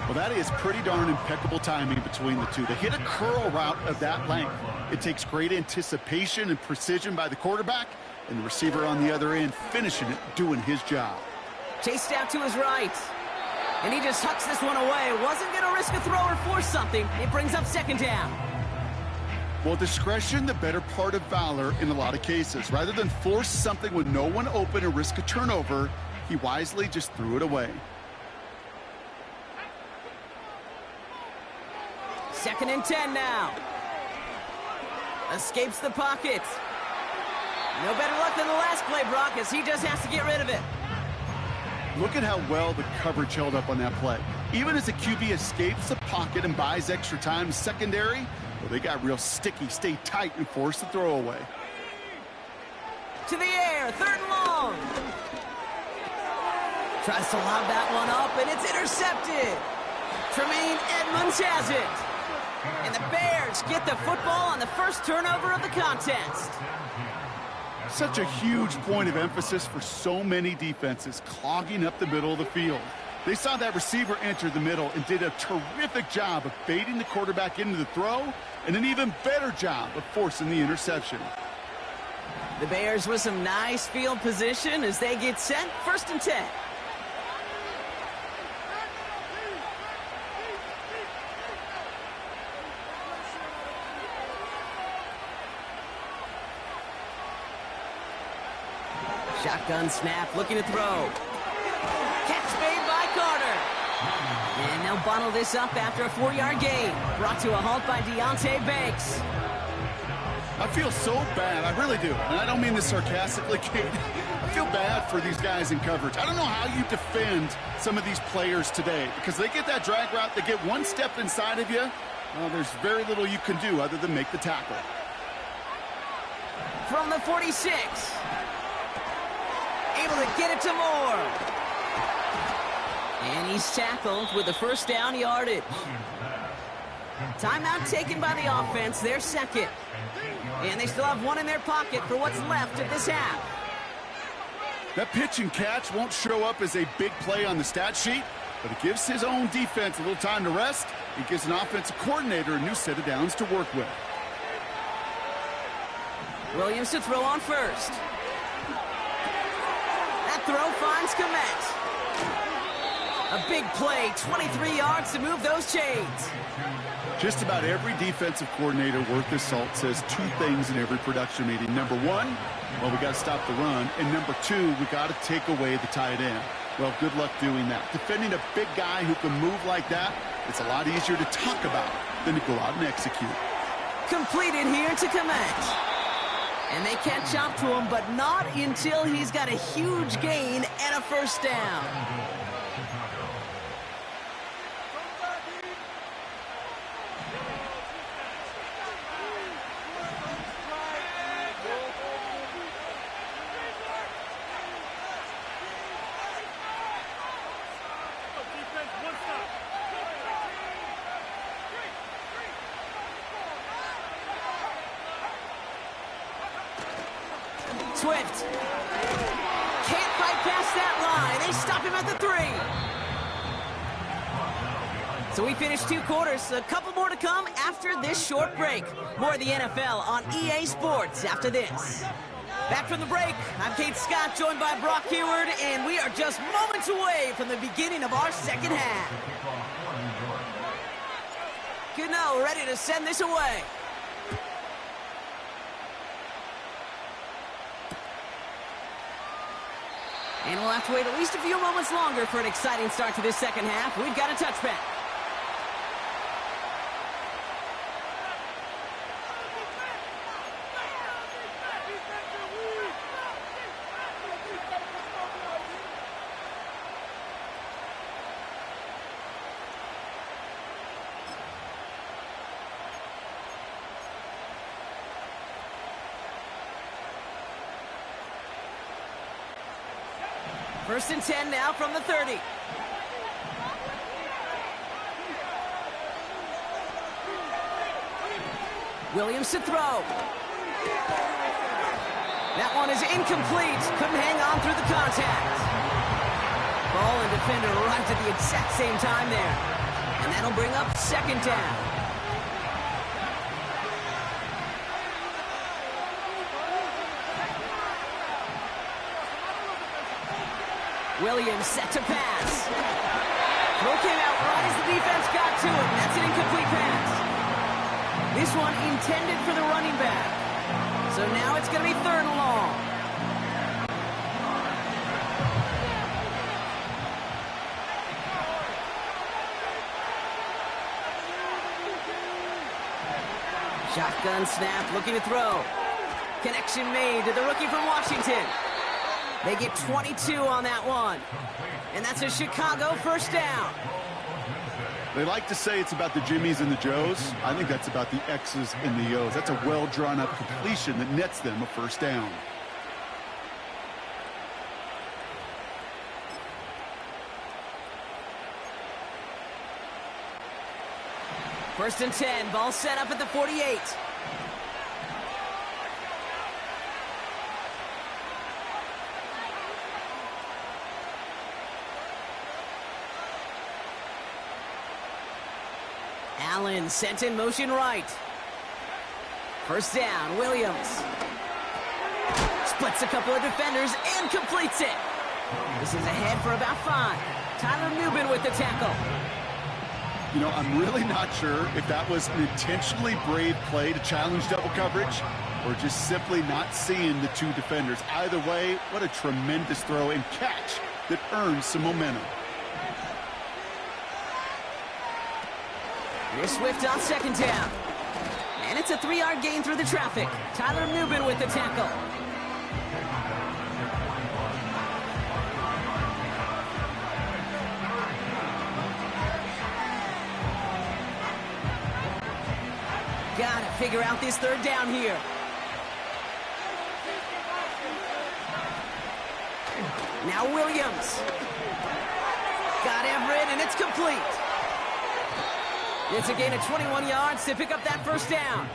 Well, that is pretty darn impeccable timing between the two. To hit a curl route of that length, it takes great anticipation and precision by the quarterback, and the receiver on the other end finishing it, doing his job. Chased out to his right. And he just hucks this one away. Wasn't going to risk a throw or force something. It brings up 2nd down. Well, discretion, the better part of valor in a lot of cases. Rather than force something with no one open and risk a turnover, he wisely just threw it away. 2nd and 10 now. Escapes the pocket. No better luck than the last play, Brock, as he just has to get rid of it. Look at how well the coverage held up on that play. Even as the QB escapes the pocket and buys extra time secondary, well, they got real sticky, stay tight, and force the throw away. To the air, 3rd and long. Tries to lob that one up, and it's intercepted. Tremaine Edmonds has it. And the Bears get the football on the first turnover of the contest. Such a huge point of emphasis for so many defenses, clogging up the middle of the field. They saw that receiver enter the middle and did a terrific job of baiting the quarterback into the throw, and an even better job of forcing the interception. The Bears with some nice field position as they get set, 1st and 10. Shotgun snap, looking to throw. Catch made by Carter. And they'll bottle this up after a 4-yard gain. Brought to a halt by Deonte Banks. I feel so bad. I really do. And I don't mean this sarcastically, Kate. I feel bad for these guys in coverage. I don't know how you defend some of these players today because they get that drag route, they get one step inside of you. Well, there's very little you can do other than make the tackle. From the 46. Able to get it to Moore. And he's tackled with a first down yardage. Timeout taken by the offense, their second. And they still have one in their pocket for what's left of this half. That pitch and catch won't show up as a big play on the stat sheet, but it gives his own defense a little time to rest. It gives an offensive coordinator a new set of downs to work with. Williams to throw on first. That throw finds Kmet. A big play, 23 yards to move those chains. Just about every defensive coordinator worth his salt says two things in every production meeting. Number one, well, we got to stop the run. And number two, we got to take away the tight end. Well, good luck doing that. Defending a big guy who can move like that, it's a lot easier to talk about than to go out and execute. Completed here to Kmet. And they catch up to him, but not until he's got a huge gain and a first down. Swift. Can't fight past that line. They stop him at the 3. So we finished 2 quarters. A couple more to come after this short break. More of the NFL on EA Sports after this. Back from the break, I'm Kate Scott, joined by Brock Huard, and we are just moments away from the beginning of our second half. Gano ready to send this away. And we'll have to wait at least a few moments longer for an exciting start to this second half. We've got a touchback. First and 10 now from the 30. Williams to throw. That one is incomplete. Couldn't hang on through the contact. Ball and defender arrived at the exact same time there. And that'll bring up second down. Williams set to pass. Throw came out right as the defense got to him. That's an incomplete pass. This one intended for the running back. So now it's going to be 3rd and long. Shotgun snap, looking to throw. Connection made to the rookie from Washington. They get 22 on that one. And that's a Chicago first down. They like to say it's about the Jimmies and the Joes. I think that's about the X's and the O's. That's a well-drawn-up completion that nets them a first down. First and 10, ball set up at the 48. Allen sent in motion right. First down, Williams. Splits a couple of defenders and completes it. This is ahead for about 5. Tyler Nubin with the tackle. You know, I'm really not sure if that was an intentionally brave play to challenge double coverage or just simply not seeing the 2 defenders. Either way, what a tremendous throw and catch that earns some momentum. Here's Swift on second down. And it's a 3-yard gain through the traffic. Tyler Nubin with the tackle. Gotta figure out this third down here. Now Williams. Got Everett, and it's complete. It's a gain of 21 yards to pick up that first down.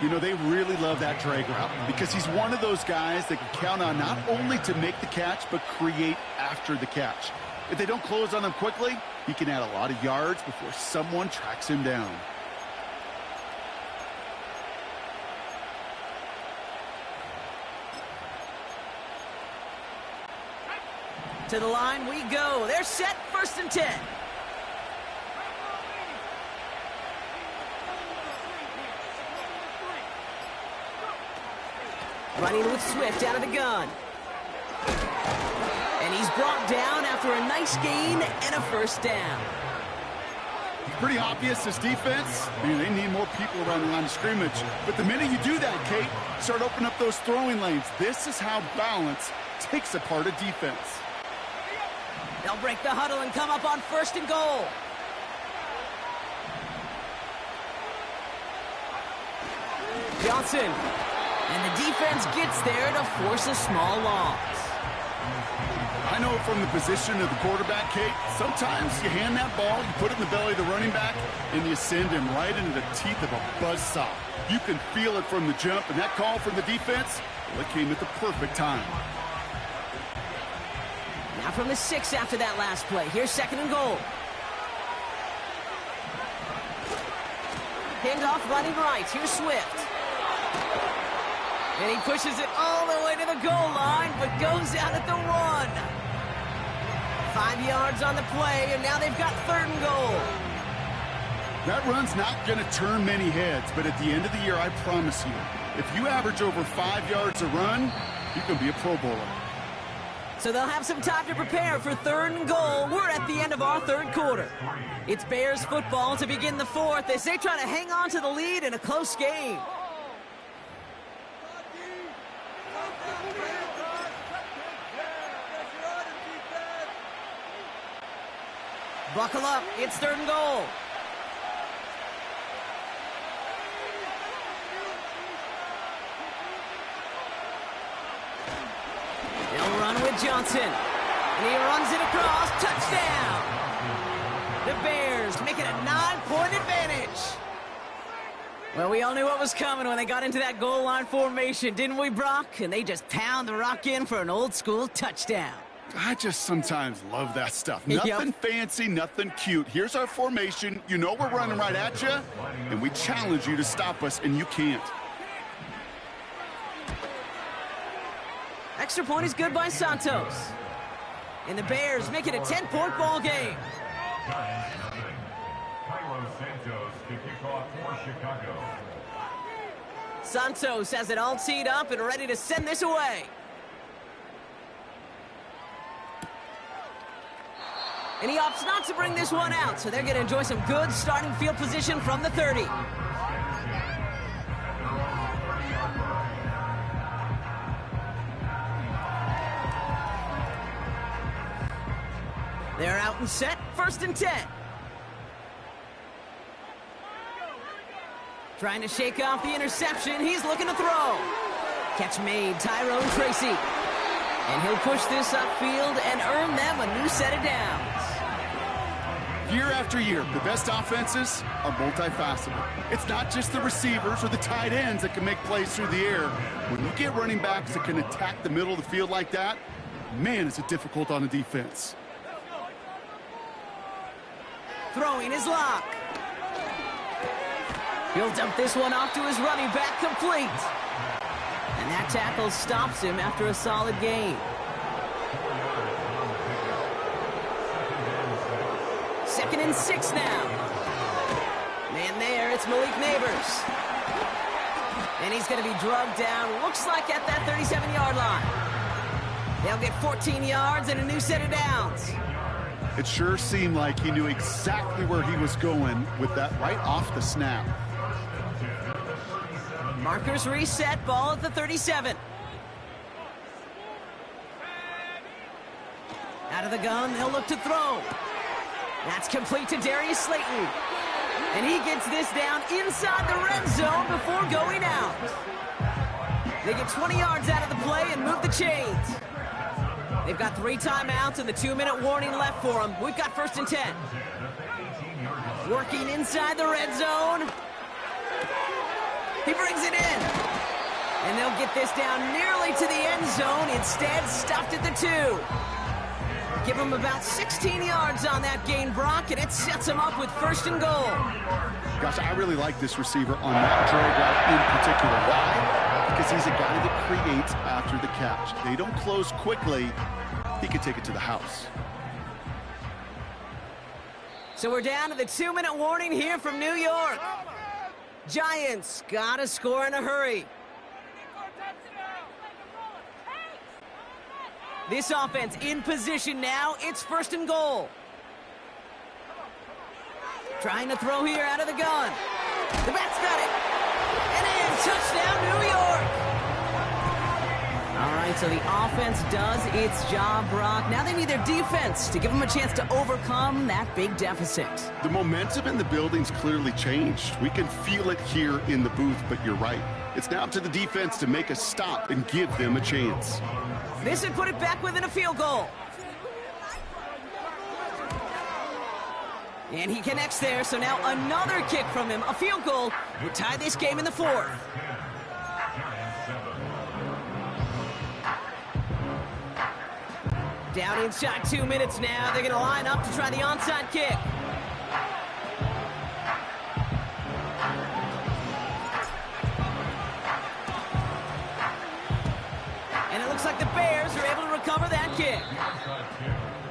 You know, they really love that drag route because he's one of those guys that can count on not only to make the catch, but create after the catch. If they don't close on him quickly, he can add a lot of yards before someone tracks him down. To the line we go. They're set, 1st and 10. Running with Swift out of the gun. And he's brought down after a nice gain and a first down. Pretty obvious, this defense. They need more people around the line of scrimmage. But the minute you do that, Kate, start opening up those throwing lanes. This is how balance takes apart a defense. They'll break the huddle and come up on 1st and goal. Johnson. And the defense gets there to force a small loss. I know from the position of the quarterback, Kate, sometimes you hand that ball, you put it in the belly of the running back, and you send him right into the teeth of a buzzsaw. You can feel it from the jump, and that call from the defense, well, it came at the perfect time. Now from the 6 after that last play. Here's 2nd and goal. Pinned off running right. Here's Swift. And he pushes it all the way to the goal line, but goes out at the 1. 5 yards on the play, and now they've got 3rd and goal. That run's not going to turn many heads, but at the end of the year, I promise you, if you average over 5 yards a run, you can be a Pro Bowler. So they'll have some time to prepare for 3rd and goal. We're at the end of our 3rd quarter. It's Bears football to begin the 4th as they try to hang on to the lead in a close game. Buckle up, it's 3rd and goal. They'll run with Johnson. And he runs it across, touchdown! The Bears make it a 9-point advantage. Well, we all knew what was coming when they got into that goal line formation, didn't we, Brock? And they just pound the rock in for an old-school touchdown. I just sometimes love that stuff. Yep. Nothing fancy, nothing cute. Here's our formation. You know we're running right at you, and we challenge you to stop us, and you can't. Extra point is good by Santos. And the Bears make it a 10-point ball game. Carlos Santos to kick off for Chicago. Santos has it all teed up and ready to send this away. And he opts not to bring this one out, so they're going to enjoy some good starting field position from the 30. They're out and set, 1st and 10. Trying to shake off the interception, he's looking to throw. Catch made, Tyrone Tracy. And he'll push this upfield and earn them a new set of downs. Year after year, the best offenses are multifaceted. It's not just the receivers or the tight ends that can make plays through the air. When you get running backs that can attack the middle of the field like that, man, is it difficult on a defense. Throwing his lock. He'll dump this one off to his running back, complete. And that tackle stops him after a solid gain. 2nd and 6 now. Man there, it's Malik Neighbors. And he's going to be drugged down, looks like at that 37-yard line. They'll get 14 yards and a new set of downs. It sure seemed like he knew exactly where he was going with that right off the snap. Markers reset, ball at the 37. Out of the gun, they'll look to throw. That's complete to Darius Slayton. And he gets this down inside the red zone before going out. They get 20 yards out of the play and move the chains. They've got 3 timeouts and the 2-minute warning left for them. We've got 1st and 10. Working inside the red zone. He brings it in. And they'll get this down nearly to the end zone. Instead, stuffed at the 2. Give him about 16 yards on that gain, Brock, and it sets him up with 1st and goal. Gosh, I really like this receiver on that drag route in particular. Why? Because he's a guy that creates after the catch. They don't close quickly. He can take it to the house. So we're down to the 2-minute warning here from New York. Giants got to score in a hurry. This offense in position now. It's 1st and goal. Trying to throw here out of the gun. The back's got it. And in. Touchdown, New York. All right, so the offense does its job, Brock. Now they need their defense to give them a chance to overcome that big deficit. The momentum in the building's clearly changed. We can feel it here in the booth, but you're right. It's now up to the defense to make a stop and give them a chance. This would put it back within a field goal. And he connects there, so now another kick from him. A field goal would tie this game in the 4th. Down inside 2 minutes now. They're going to line up to try the onside kick. And it looks like the Bears are able to recover that kick.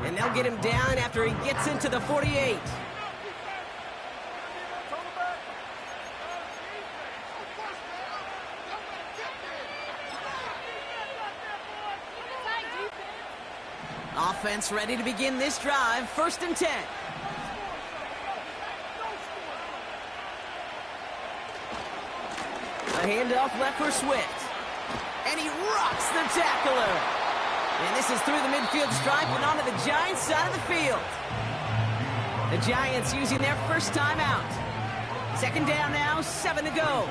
And they'll get him down after he gets into the 48. Offense ready to begin this drive. 1st and 10. A handoff left for Swift. And he rocks the tackler. And this is through the midfield stripe and onto the Giants side of the field. The Giants using their 1st timeout. 2nd down now, 7 to go.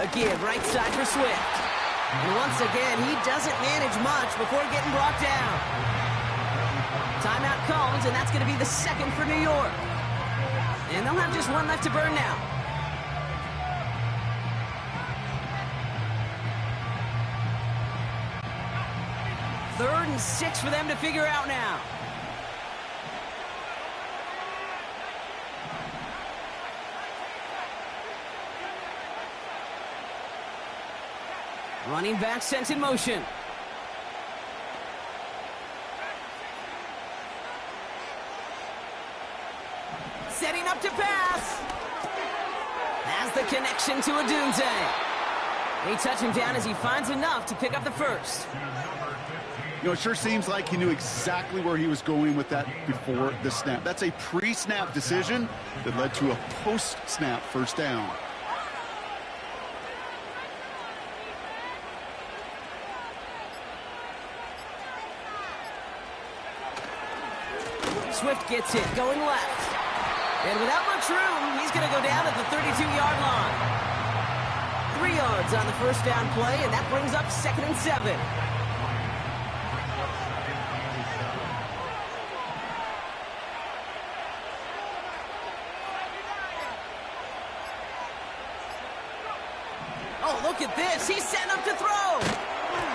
Again, right side for Swift. And once again, he doesn't manage much before getting brought down. Timeout calls, and that's going to be the 2nd for New York. And they'll have just 1 left to burn now. Third and 6 for them to figure out now. Running back sent in motion. Setting up to pass. Has the connection to Odunze. They touch him down as he finds enough to pick up the 1st. You know, it sure seems like he knew exactly where he was going with that before the snap. That's a pre-snap decision that led to a post-snap 1st down. Swift gets it, going left. And without much room, he's going to go down at the 32-yard line. 3 yards on the 1st down play, and that brings up 2nd and 7. Oh, look at this. He's setting up to throw.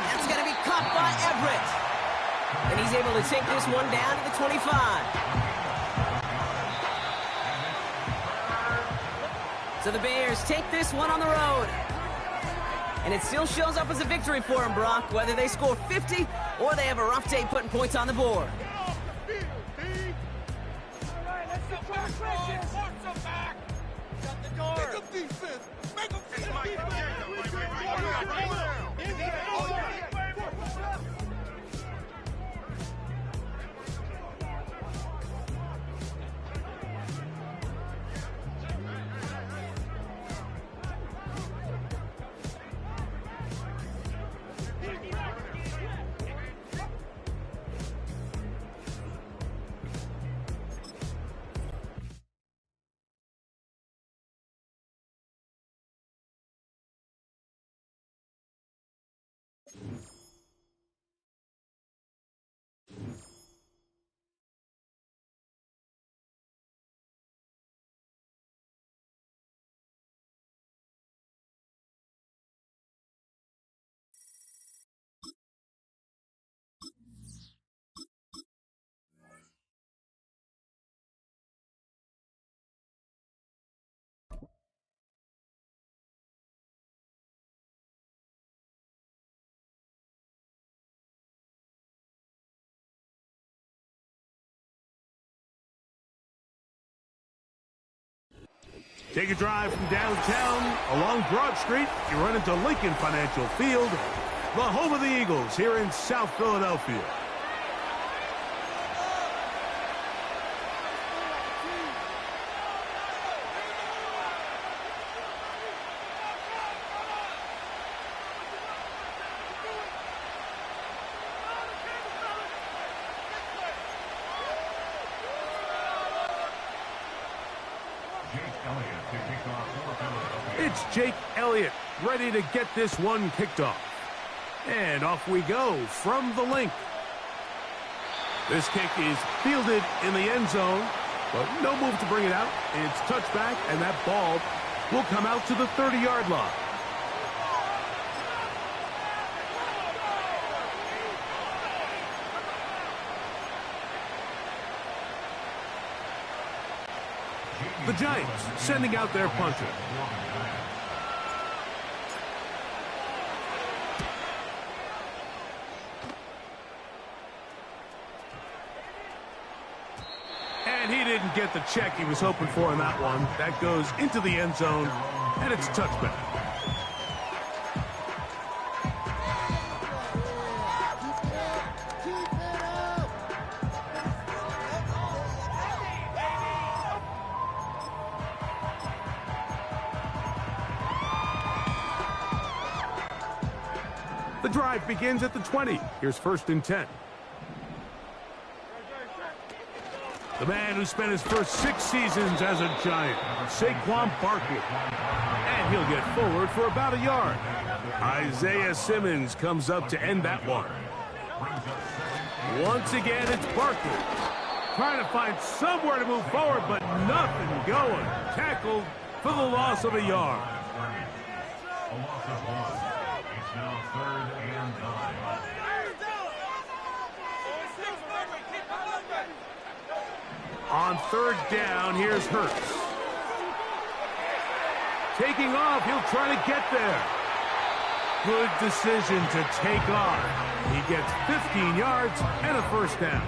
That's going to be caught by Everett. And he's able to take this one down to the 25. So the Bears take this one on the road. And it still shows up as a victory for them, Brock, whether they score 50 or they have a rough day putting points on the board. All right, let's get back. Shut the door. Pick up defense. Take a drive from downtown along Broad Street. You run into Lincoln Financial Field, the home of the Eagles here in South Philadelphia. It's Jake Elliott ready to get this one kicked off. And off we go from the link. This kick is fielded in the end zone, but no move to bring it out. It's touchback, and that ball will come out to the 30-yard line. The Giants sending out their punter. And he didn't get the check he was hoping for in that one. That goes into the end zone, and it's a touchback. The drive begins at the 20. Here's 1st and 10. The man who spent his first 6 seasons as a Giant, Saquon Barkley. And he'll get forward for about a yard. Isaiah Simmons comes up to end that one. Once again, it's Barkley. Trying to find somewhere to move forward, but nothing going. Tackled for the loss of a yard. A loss of 1. It's now 3rd and 9. On 3rd down, here's Hurts. Taking off, he'll try to get there. Good decision to take off. He gets 15 yards and a 1st down.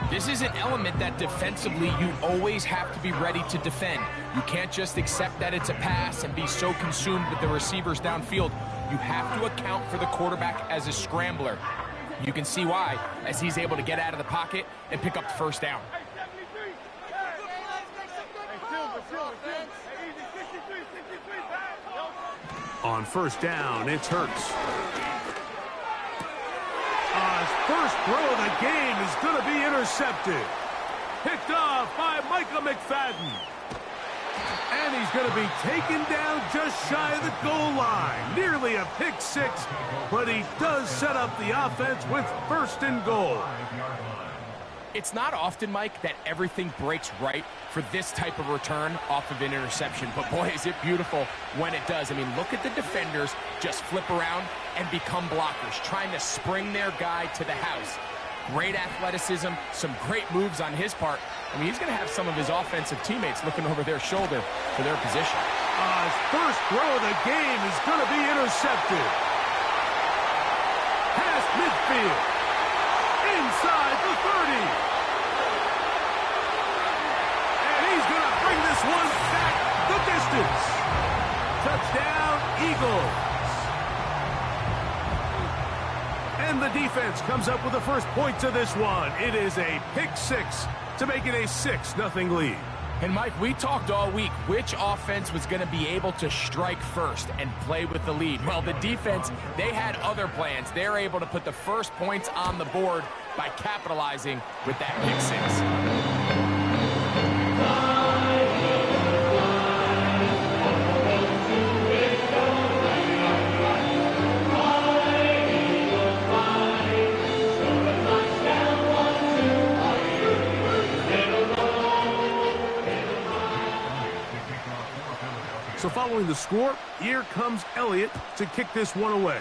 This is an element that defensively you always have to be ready to defend. You can't just accept that it's a pass and be so consumed with the receivers downfield. You have to account for the quarterback as a scrambler. You can see why, as he's able to get out of the pocket and pick up the 1st down. On 1st down, it's Hurts. His first throw of the game is going to be intercepted. Picked off by Micah McFadden. And he's going to be taken down just shy of the goal line. Nearly a pick 6, but he does set up the offense with 1st and goal. It's not often, Mike, that everything breaks right for this type of return off of an interception. But boy, is it beautiful when it does. I mean, look at the defenders just flip around and become blockers, trying to spring their guy to the house. Great athleticism, some great moves on his part. I mean, he's going to have some of his offensive teammates looking over their shoulder for their position. His first throw of the game is going to be intercepted. Past midfield. Inside the 30. And he's going to bring this one back the distance. Touchdown, Eagles. And the defense comes up with the first points of this one. It is a pick six to make it a 6-0 lead. And Mike, we talked all week which offense was going to be able to strike first and play with the lead. Well, the defense, they had other plans. They're able to put the first points on the board by capitalizing with that pick six. So following the score, here comes Elliott to kick this one away.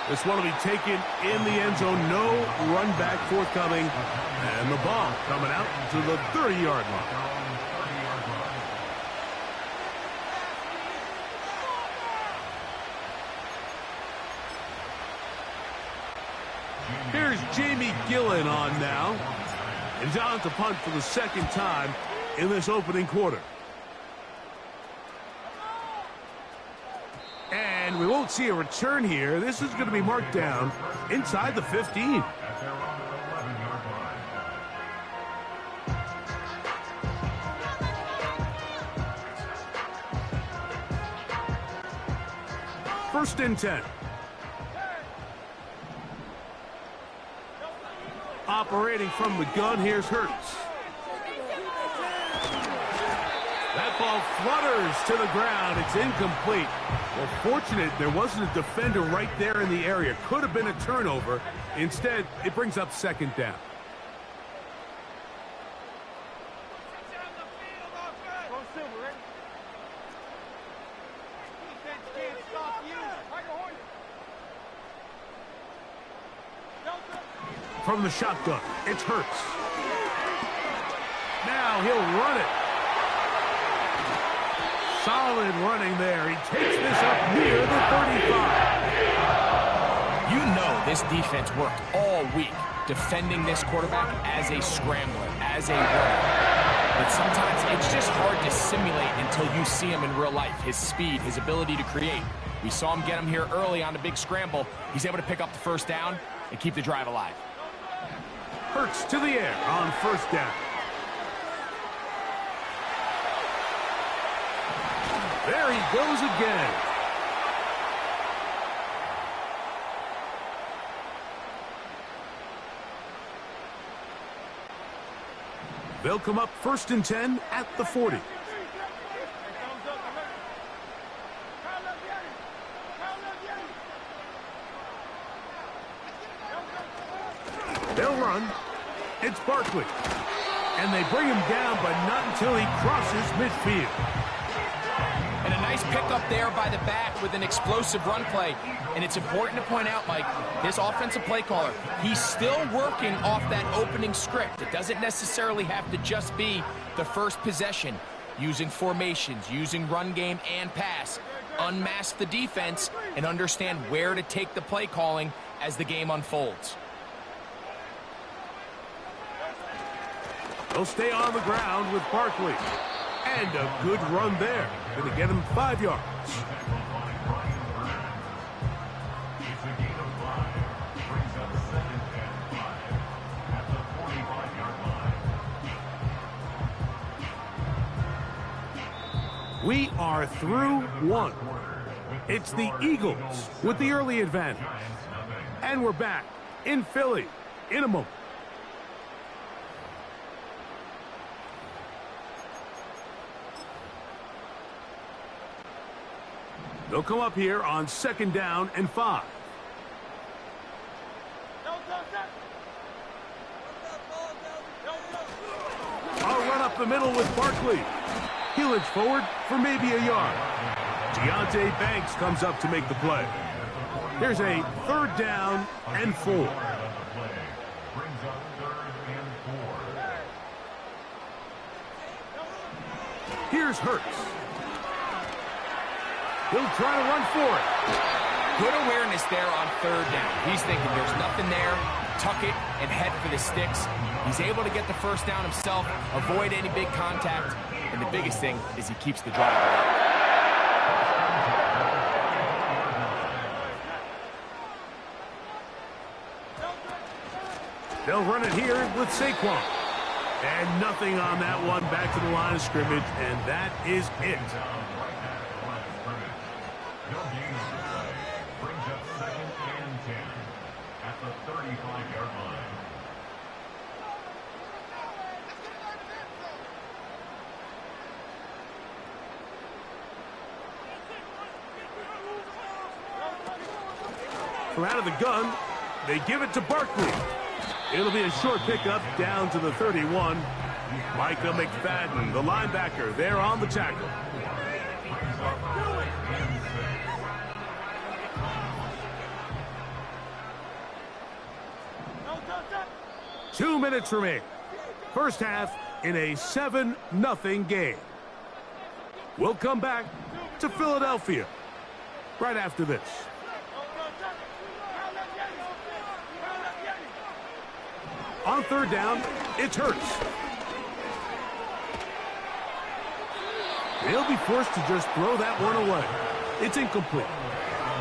This one will be taken in the end zone. No run back forthcoming. And the ball coming out to the 30-yard line. Here's Jamie Gillen on now. And he's on to punt for the second time in this opening quarter. And we won't see a return here. This is going to be marked down inside the 15. First and 10. Operating from the gun, here's Hurts. That ball flutters to the ground. It's incomplete. Well, fortunate there wasn't a defender right there in the area. Could have been a turnover. Instead, it brings up second down. From the shotgun, it's Hurts. Now he'll run it. Solid running there. He takes this up near the 35. You know this defense worked all week defending this quarterback as a scrambler, as a runner. But sometimes it's just hard to simulate until you see him in real life. His speed, his ability to create. We saw him get him here early on the big scramble. He's able to pick up the first down and keep the drive alive. Hurts to the air on first down. There he goes again. They'll come up first and 10 at the 40. They'll run. It's Barkley. And they bring him down, but not until he crosses midfield. And a nice pickup there by the back with an explosive run play. And it's important to point out, Mike, this offensive play caller, he's still working off that opening script. It doesn't necessarily have to just be the first possession. Using formations, using run game and pass. Unmask the defense and understand where to take the play calling as the game unfolds. They'll stay on the ground with Barkley. And a good run there. Going to get him 5 yards. We are through one. It's the Eagles with the early advantage. And we're back in Philly in a moment. They'll come up here on second down and 5. I'll run up the middle with Barkley. He'll inch forward for maybe a yard. Deonte Banks comes up to make the play. Here's a third down and 4. Here's Hurts. He'll try to run for it. Good awareness there on third down. He's thinking there's nothing there. tuck it and head for the sticks. He's able to get the first down himself, avoid any big contact, and the biggest thing is he keeps the drive alive. They'll run it here with Saquon. And nothing on that one. Back to the line of scrimmage, and that is it. No gain on the play. Brings up 2nd and 10 at the 35-yard line. From out of the gun, they give it to Barkley. It'll be a short pickup down to the 31. Micah McFadden, the linebacker, there on the tackle. 2 minutes remain. First half in a 7-0 game. We'll come back to Philadelphia right after this. On third down, it's Hurts. They'll be forced to just throw that one away. It's incomplete.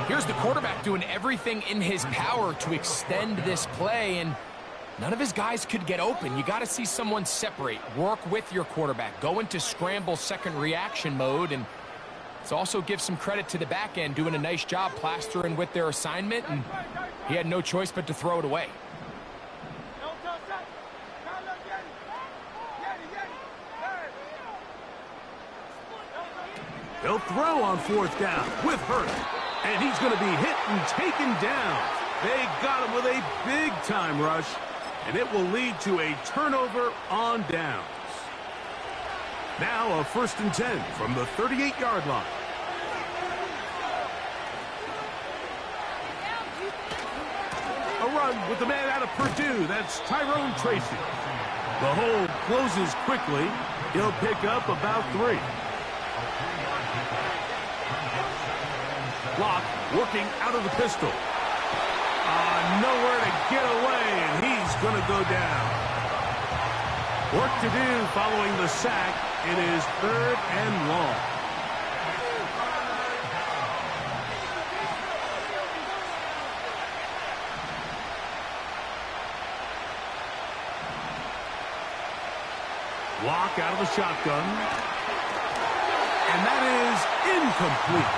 Here's the quarterback doing everything in his power to extend this play, and none of his guys could get open. You got to see someone separate, work with your quarterback, go into scramble second reaction mode, and let's also give some credit to the back end doing a nice job plastering with their assignment, and he had no choice but to throw it away. They'll throw on fourth down with Hurts, and he's going to be hit and taken down. They got him with a big-time rush, and it will lead to a turnover on downs. Now a 1st and 10 from the 38-yard line. A run with the man out of Purdue. That's Tyrone Tracy. The hole closes quickly. He'll pick up about 3. Block working out of the pistol. Nowhere to get away, and he's going to go down. Work to do following the sack. It is 3rd and long. Block out of the shotgun. And that is incomplete.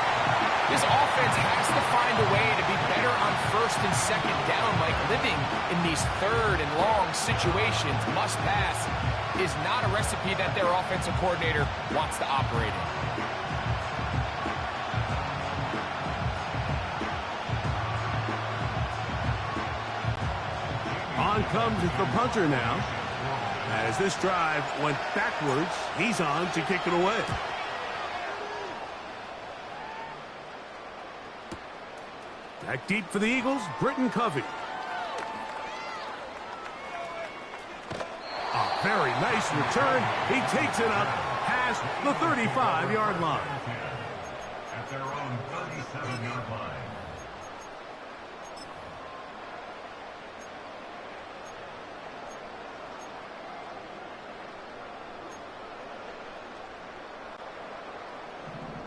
This offense has to find a way to be better on 1st and 2nd down, like living in these 3rd and long situations. Must pass is not a recipe that their offensive coordinator wants to operate in. On comes the punter now. As this drive went backwards, he's on to kick it away. Back deep for the Eagles, Britton Covey. A very nice return. He takes it up past the 35-yard line. At their own 37-yard line.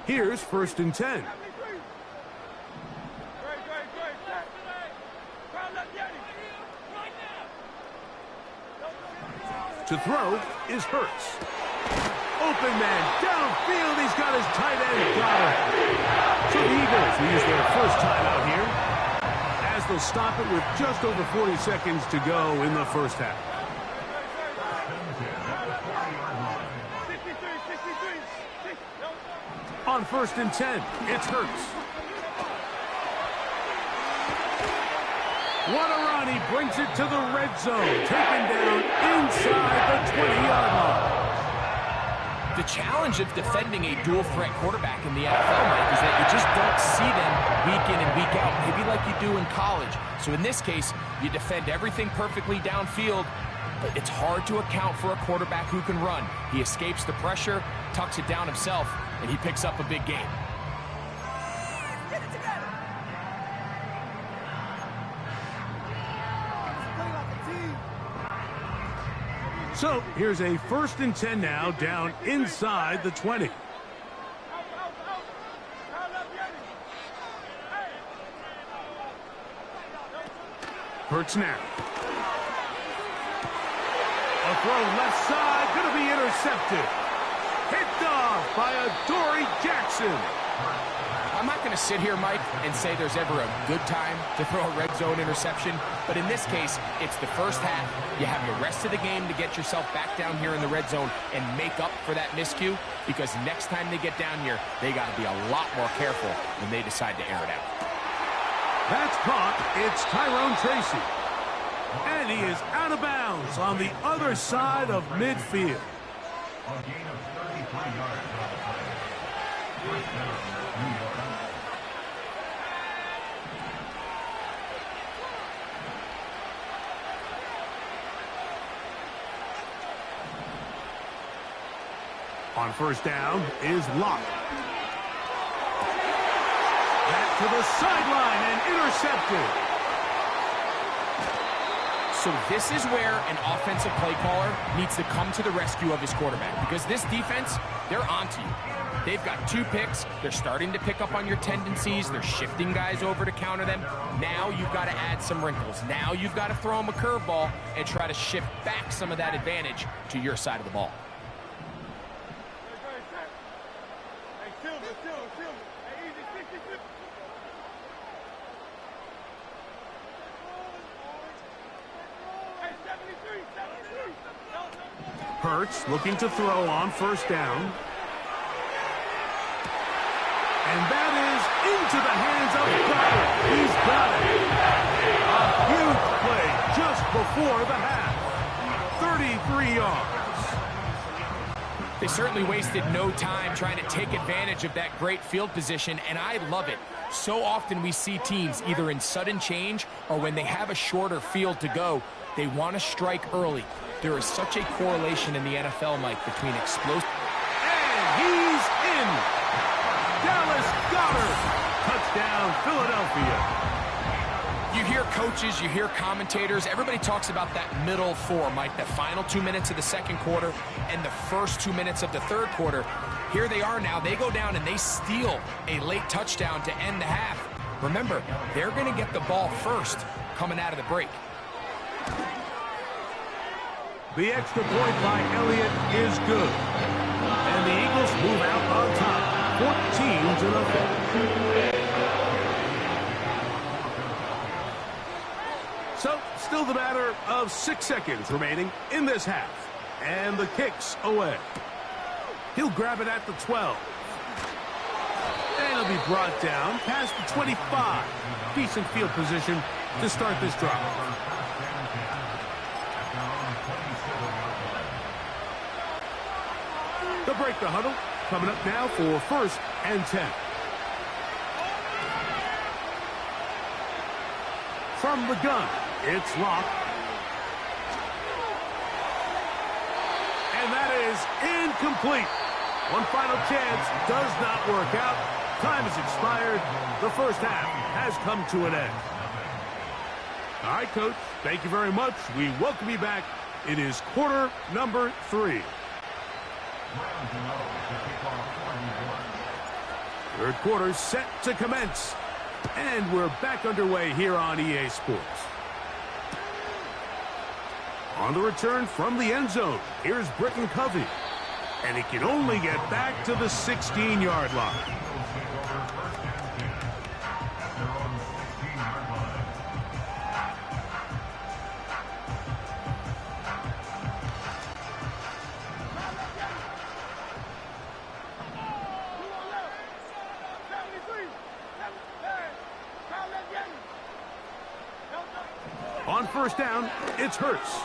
Here's 1st and 10. To throw is Hurts. Open man downfield. He's got his tight end. Got it. So the Eagles will use their first time out here, as they'll stop it with just over 40 seconds to go in the first half. On 1st and 10, it's Hurts. What a run. He brings it to the red zone. Taken down inside the 20-yard line. The challenge of defending a dual-threat quarterback in the NFL, Mike, is that you just don't see them week in and week out, maybe like you do in college. So in this case, you defend everything perfectly downfield, but it's hard to account for a quarterback who can run. He escapes the pressure, tucks it down himself, and he picks up a big gain. So here's a 1st and 10 now, down inside the 20. Hurts now. A throw left side, going to be intercepted. Picked off by Adoree Jackson. I'm not going to sit here, Mike, and say there's ever a good time to throw a red zone interception, but in this case, it's the first half. You have the rest of the game to get yourself back down here in the red zone and make up for that miscue, because next time they get down here, they got to be a lot more careful when they decide to air it out. That's caught. It's Tyrone Tracy. And he is out of bounds on the other side of midfield. A gain of 33 yards on the play. First down, New York. On 1st down is Locke. Back to the sideline and intercepted. So this is where an offensive play caller needs to come to the rescue of his quarterback, because this defense, they're onto you. They've got 2 picks. They're starting to pick up on your tendencies. They're shifting guys over to counter them. Now you've got to add some wrinkles. Now you've got to throw them a curveball and try to shift back some of that advantage to your side of the ball. Hurts looking to throw on 1st down. And that is into the hands of Goddard. He's got it. A huge play just before the half. 33 yards. They certainly wasted no time trying to take advantage of that great field position, and I love it. So often we see teams either in sudden change or when they have a shorter field to go, they want to strike early. There is such a correlation in the NFL, Mike, between explosive... And he's in. Dallas Goedert. Touchdown, Philadelphia. You hear coaches, you hear commentators, everybody talks about that middle 4, Mike, the final 2 minutes of the 2nd quarter and the first 2 minutes of the 3rd quarter. Here they are now. They go down and they steal a late touchdown to end the half. Remember, they're going to get the ball first coming out of the break. The extra point by Elliott is good. And the Eagles move out on top, 14-0. So, still the matter of 6 seconds remaining in this half. And the kick's away. He'll grab it at the 12. And he'll be brought down past the 25. Decent field position to start this drive. They'll break the huddle. Coming up now for 1st and 10. From the gun, it's Locke. And that is incomplete. One final chance does not work out. Time has expired. The 1st half has come to an end. All right, Coach, thank you very much. We welcome you back. It is quarter number 3. 3rd quarter set to commence. And we're back underway here on EA Sports. On the return from the end zone, here's Britton Covey. And he can only get back to the 16-yard line. On 1st down, it's Hurts.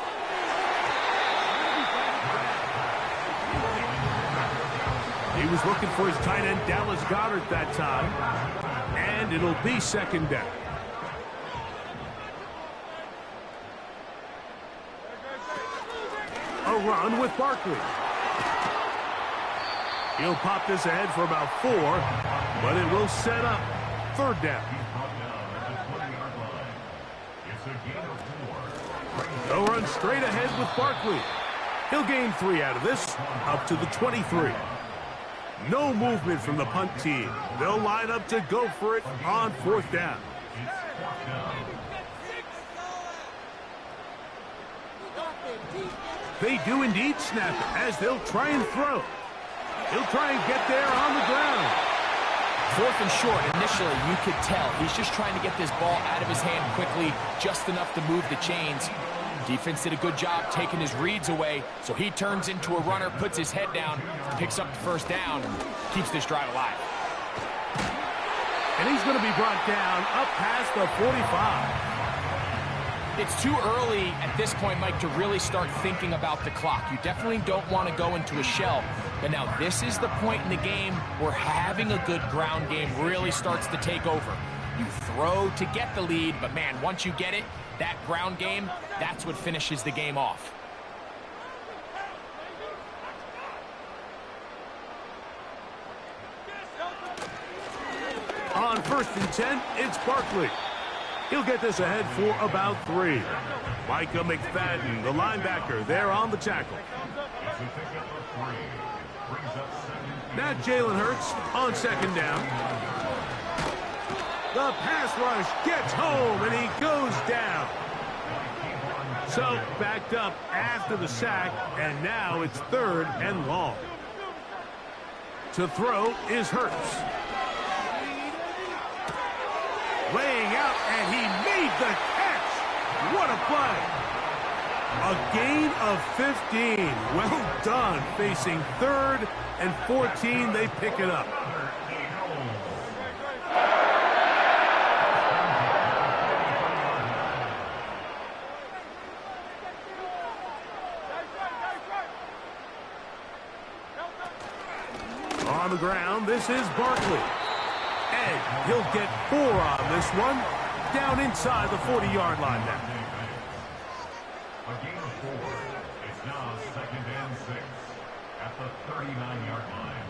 He was looking for his tight end, Dallas Goedert, that time. And it'll be 2nd down. A run with Barkley. He'll pop this ahead for about 4, but it will set up 3rd down. They'll run straight ahead with Barkley. He'll gain 3 out of this, up to the 23. No movement from the punt team. They'll line up to go for it on 4th down. They do indeed snap it as they'll try and throw. He'll try and get there on the ground. 4th and short. Initially, you could tell he's just trying to get this ball out of his hand quickly, just enough to move the chains. Defense did a good job taking his reads away, so he turns into a runner, puts his head down, picks up the 1st down, and keeps this drive alive. And he's going to be brought down up past the 45. It's too early at this point, Mike, to really start thinking about the clock. You definitely don't want to go into a shell. But now this is the point in the game where having a good ground game really starts to take over. You throw to get the lead, but man, once you get it, that ground game, that's what finishes the game off. On 1st and 10, it's Barkley. He'll get this ahead for about 3. Micah McFadden, the linebacker, there on the tackle. Now Jalen Hurts on 2nd down. The pass rush gets home, and he goes down. So backed up after the sack, and now it's 3rd and long. To throw is Hurts. Laying out, and he made the catch. What a play. A gain of 15. Well done. Facing 3rd and 14, they pick it up. On the ground, this is Barkley. And he'll get 4 on this one, down inside the 40-yard line now. A gain of 4. It's now 2nd and 6 at the 39-yard line.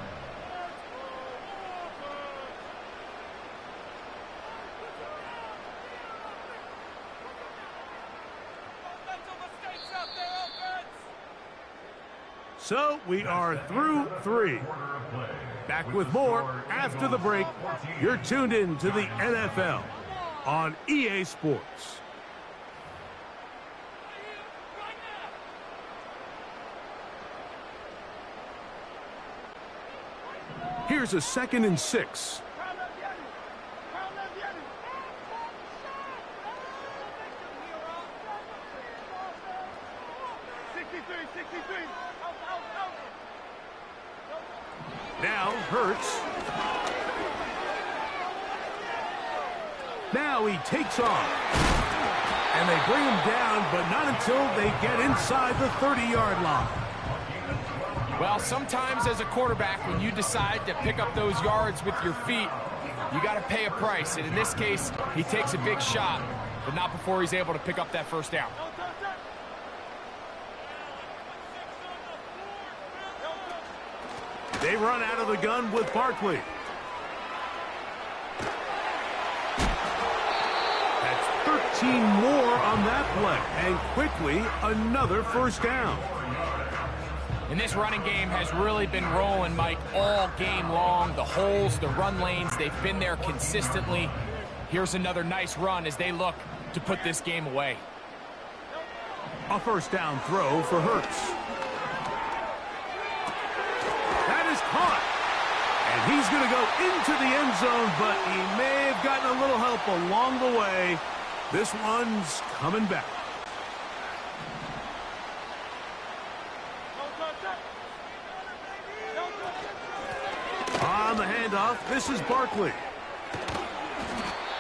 So we are through 3. Back with more after the break. You're tuned in to the NFL on EA Sports. Here's a 2nd and 6. Now Hurts. Now he takes off. And they bring him down, but not until they get inside the 30-yard line. Well, sometimes as a quarterback, when you decide to pick up those yards with your feet, you got to pay a price. And in this case, he takes a big shot, but not before he's able to pick up that 1st down. They run out of the gun with Barkley. That's 13 more on that play. And quickly, another 1st down. And this running game has really been rolling, Mike, all game long. The holes, the run lanes, they've been there consistently. Here's another nice run as they look to put this game away. A 1st down throw for Hurts. That is caught. And he's going to go into the end zone, but he may have gotten a little help along the way. This one's coming back. On the handoff, this is Barkley.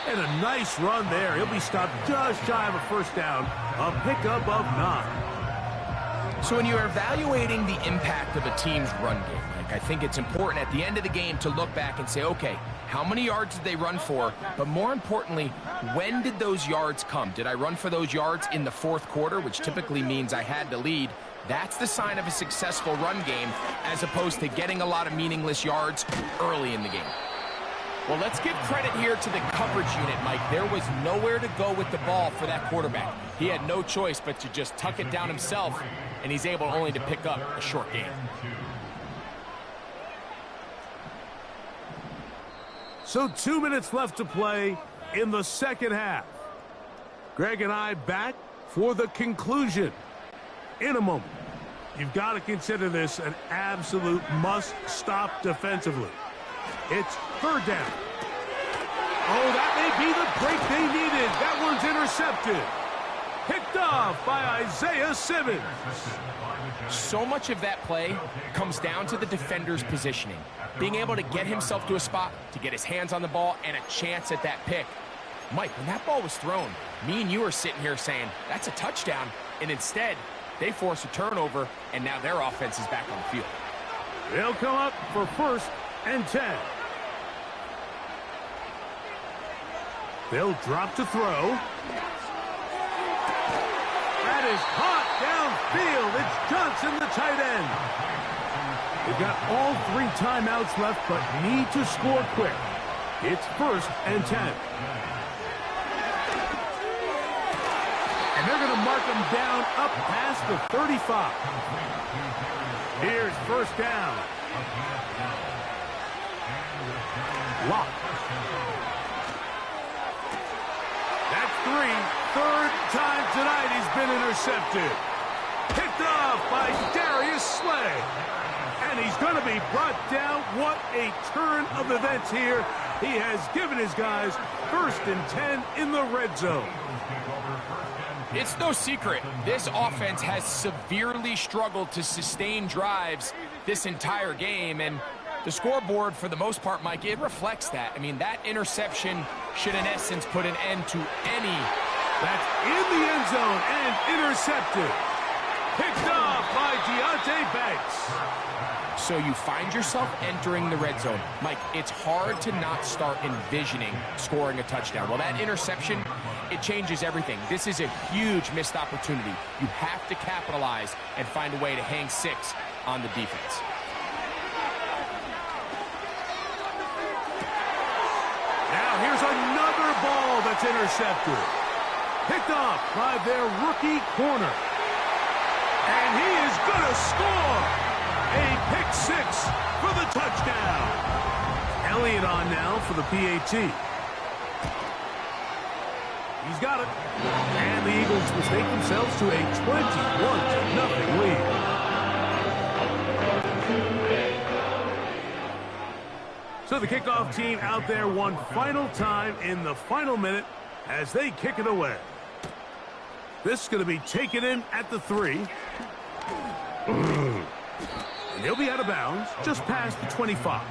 And a nice run there. He'll be stopped just shy of a 1st down. A pickup of 9. So when you're evaluating the impact of a team's run game, Mike, I think it's important at the end of the game to look back and say, okay, how many yards did they run for? But more importantly, when did those yards come? Did I run for those yards in the 4th quarter, which typically means I had to lead? That's the sign of a successful run game, as opposed to getting a lot of meaningless yards early in the game. Well, let's give credit here to the coverage unit, Mike. There was nowhere to go with the ball for that quarterback. He had no choice but to just tuck it down himself, and he's able only to pick up a short gain. So 2 minutes left to play in the second half. Greg and I back for the conclusion in a moment. You've got to consider this an absolute must-stop defensively. It's third down. Oh, that may be the break they needed. That one's intercepted. Picked off by Isaiah Simmons. So much of that play comes down to the defender's positioning. Being able to get himself to a spot, to get his hands on the ball, and a chance at that pick. Mike, when that ball was thrown, me and you are sitting here saying, that's a touchdown. And instead, they force a turnover, and now their offense is back on the field. They'll come up for 1st and 10. They'll drop to throw. That is caught downfield. It's Johnson, the tight end. They've got all 3 timeouts left, but need to score quick. It's 1st and 10. And they're going to mark them down up past the 35. Here's 1st down. Lock. That's 3. 3rd time tonight he's been intercepted. Picked off by Darius Slay. And he's going to be brought down. What a turn of events here. He has given his guys 1st and 10 in the red zone. It's no secret, this offense has severely struggled to sustain drives this entire game, and the scoreboard, for the most part, Mike, it reflects that. I mean, that interception should, in essence, put an end to any. That's in the end zone and intercepted. Picked off by Deonte Banks. So you find yourself entering the red zone. Mike, it's hard to not start envisioning scoring a touchdown. Well, that interception, it changes everything. This is a huge missed opportunity. You have to capitalize and find a way to hang 6 on the defense. Now here's another ball that's intercepted. Picked off by their rookie corner. And he is going to score. A pick 6 for the touchdown. Elliott on now for the PAT. He's got it. And the Eagles will take themselves to a 21-0 lead. So the kickoff team out there one final time in the final minute as they kick it away. This is going to be taken in at the 3. And he'll be out of bounds just past the 25.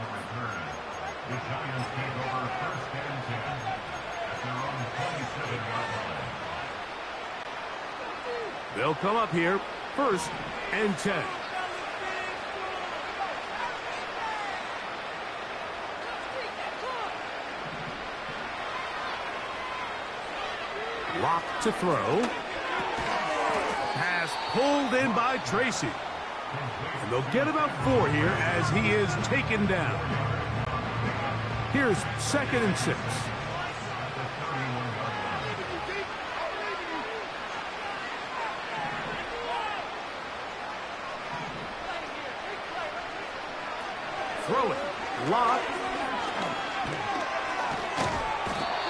They'll come up here 1st and 10. Lock to throw. Pass pulled in by Tracy. And they'll get about 4 here as he is taken down. Here's 2nd and 6. Throw it. Lock.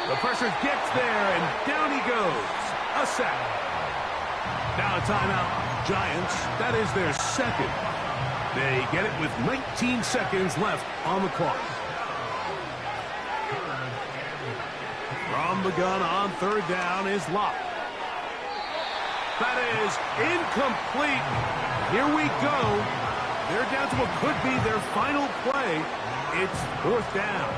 The pressure gets there, and down he goes. A sack. Now a timeout. Giants, that is their 2nd. They get it with 19 seconds left on the clock. From the gun on 3rd down is Locke. That is incomplete. Here we go. They're down to what could be their final play. It's 4th down.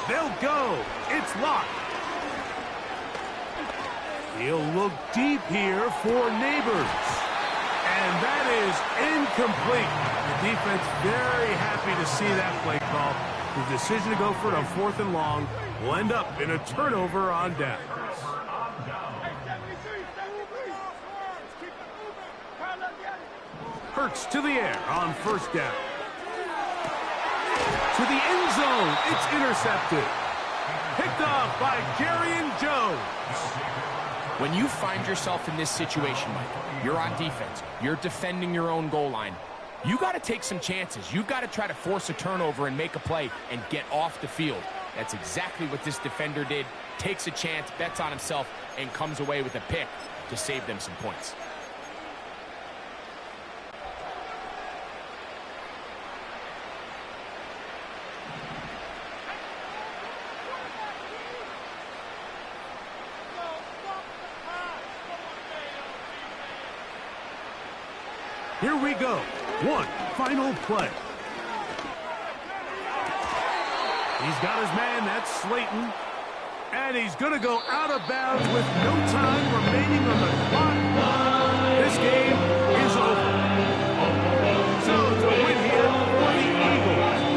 They'll go. It's Locke. He'll look deep here for Neighbors. And that is incomplete. The defense very happy to see that play call. The decision to go for it on 4th and long will end up in a turnover on downs. Hurts to the air on first down. To the end zone. It's intercepted. Picked off by Jarrian Jones. When you find yourself in this situation, Mike, you're on defense, you're defending your own goal line, you got to take some chances. You've got to try to force a turnover and make a play and get off the field. That's exactly what this defender did. Takes a chance, bets on himself, and comes away with a pick to save them some points. Here we go. One final play. He's got his man. That's Slayton. And he's going to go out of bounds with no time remaining on the clock. This game